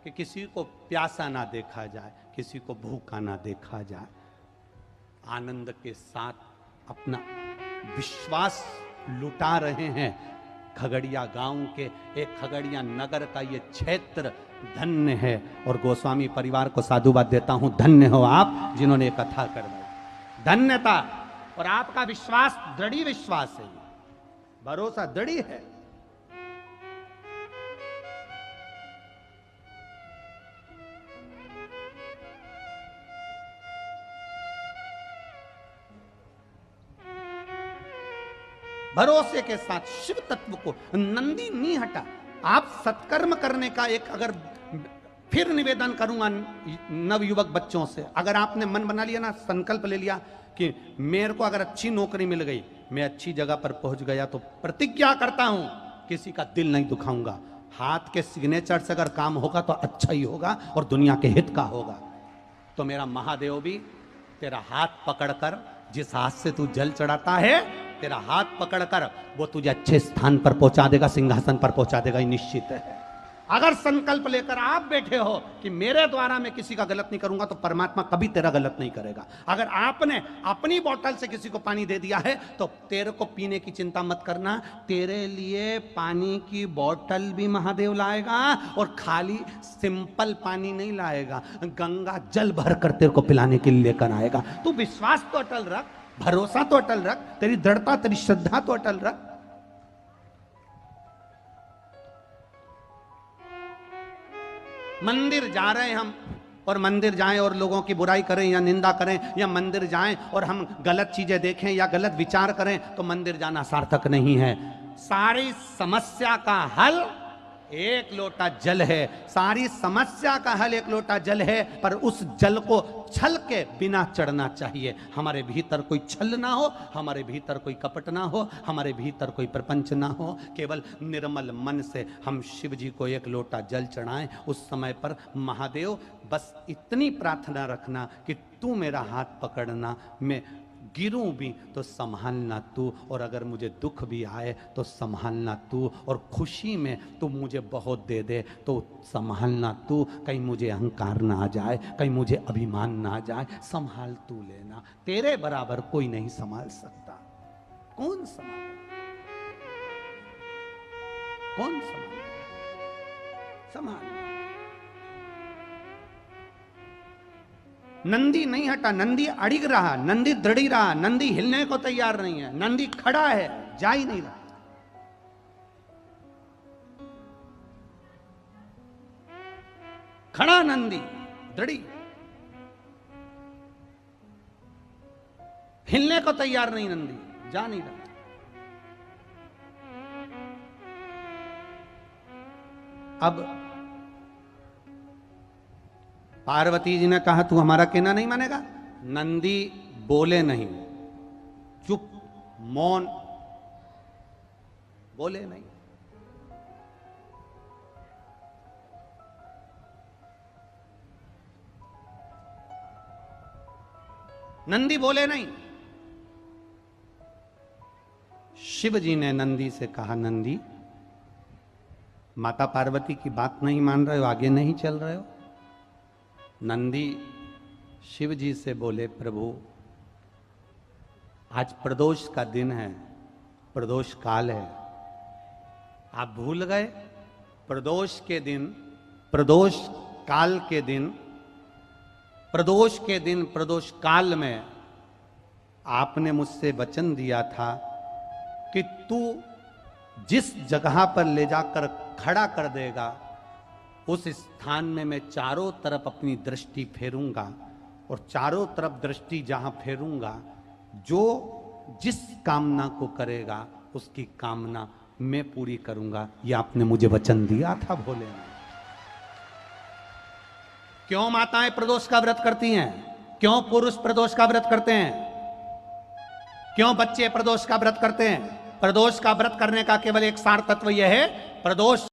कि किसी को प्यासा ना देखा जाए, किसी को भूखा ना देखा जाए, आनंद के साथ अपना विश्वास लुटा रहे हैं। खगड़िया गांव के, एक खगड़िया नगर का ये क्षेत्र धन्य है, और गोस्वामी परिवार को साधुवाद देता हूं, धन्य हो आप जिन्होंने ये कथा करवाई। धन्यता। और आपका विश्वास दृढ़ विश्वास है, भरोसा दृढ़ है। भरोसे के साथ शिव तत्व को नंदी नहीं हटा। आप सत्कर्म करने का एक, अगर फिर निवेदन करूंगा नवयुवक बच्चों से, अगर आपने मन बना लिया ना, संकल्प ले लिया कि मेरे को अगर अच्छी नौकरी मिल गई, मैं अच्छी जगह पर पहुंच गया, तो प्रतिज्ञा करता हूं किसी का दिल नहीं दुखाऊंगा। हाथ के सिग्नेचर से अगर काम होगा तो अच्छा ही होगा और दुनिया के हित का होगा। तो मेरा महादेव भी तेरा हाथ पकड़कर, जिस हाथ से तू जल चढ़ाता है, तेरा हाथ पकड़कर वो तुझे अच्छे स्थान पर पहुंचा देगा, सिंहासन पर पहुंचा देगा, ये निश्चित है। अगर संकल्प लेकर आप बैठे हो कि मेरे द्वारा मैं किसी का गलत नहीं करूंगा, तो परमात्मा कभी तेरा गलत नहीं करेगा। अगर आपने अपनी बोतल से किसी को पानी दे दिया है, तो तेरे को पीने की चिंता मत करना, तेरे लिए पानी की बोतल भी महादेव लाएगा, और खाली सिंपल पानी नहीं लाएगा, गंगा जल भर कर तेरे को पिलाने के लिए लेकर आएगा। तू विश्वास तो अटल रख, भरोसा तो अटल रख, तेरी दृढ़ता, तेरी श्रद्धा तो अटल रख। मंदिर जा रहे हैं हम, और मंदिर जाएं और लोगों की बुराई करें या निंदा करें, या मंदिर जाएं और हम गलत चीजें देखें या गलत विचार करें, तो मंदिर जाना सार्थक नहीं है। सारी समस्या का हल एक लोटा जल है, सारी समस्या का हल एक लोटा जल है, पर उस जल को छल के बिना चढ़ना चाहिए। हमारे भीतर कोई छल ना हो, हमारे भीतर कोई कपट ना हो, हमारे भीतर कोई प्रपंच ना हो, केवल निर्मल मन से हम शिव जी को एक लोटा जल चढ़ाएं। उस समय पर महादेव बस इतनी प्रार्थना रखना कि तू मेरा हाथ पकड़ना, मैं गिरूं भी तो संभालना तू, और अगर मुझे दुख भी आए तो संभालना तू, और खुशी में तू मुझे बहुत दे दे तो संभालना तू, कहीं मुझे अहंकार ना आ जाए, कहीं मुझे अभिमान ना आ जाए, संभाल तू लेना। तेरे बराबर कोई नहीं संभाल सकता। कौन संभाले, कौन संभाले? संभाल। नंदी नहीं हटा, नंदी अड़िग रहा, नंदी दृढ़ी रहा, नंदी हिलने को तैयार नहीं है, नंदी खड़ा है, जा ही नहीं रहा। खड़ा नंदी, दृढ़ी, हिलने को तैयार नहीं नंदी, जा नहीं रहा। अब पार्वती जी ने कहा तू हमारा कहना नहीं मानेगा। नंदी बोले नहीं, चुप, मौन, बोले नहीं। नंदी बोले नहीं। शिव जी ने नंदी से कहा, नंदी माता पार्वती की बात नहीं मान रहे हो, आगे नहीं चल रहे हो? नंदी शिव जी से बोले, प्रभु आज प्रदोष का दिन है, प्रदोष काल है, आप भूल गए? प्रदोष के दिन, प्रदोष काल के दिन, प्रदोष के दिन, प्रदोष काल में आपने मुझसे वचन दिया था कि तू जिस जगह पर ले जाकर खड़ा कर देगा उस स्थान में मैं चारों तरफ अपनी दृष्टि फेरूंगा, और चारों तरफ दृष्टि जहां फेरूंगा, जो जिस कामना को करेगा उसकी कामना मैं पूरी करूंगा। ये आपने मुझे वचन दिया था भोले ने। क्यों माताएं प्रदोष का व्रत करती हैं? क्यों पुरुष प्रदोष का व्रत करते हैं? क्यों बच्चे प्रदोष का व्रत करते हैं? प्रदोष का व्रत करने का केवल एक सार तत्व यह है, प्रदोष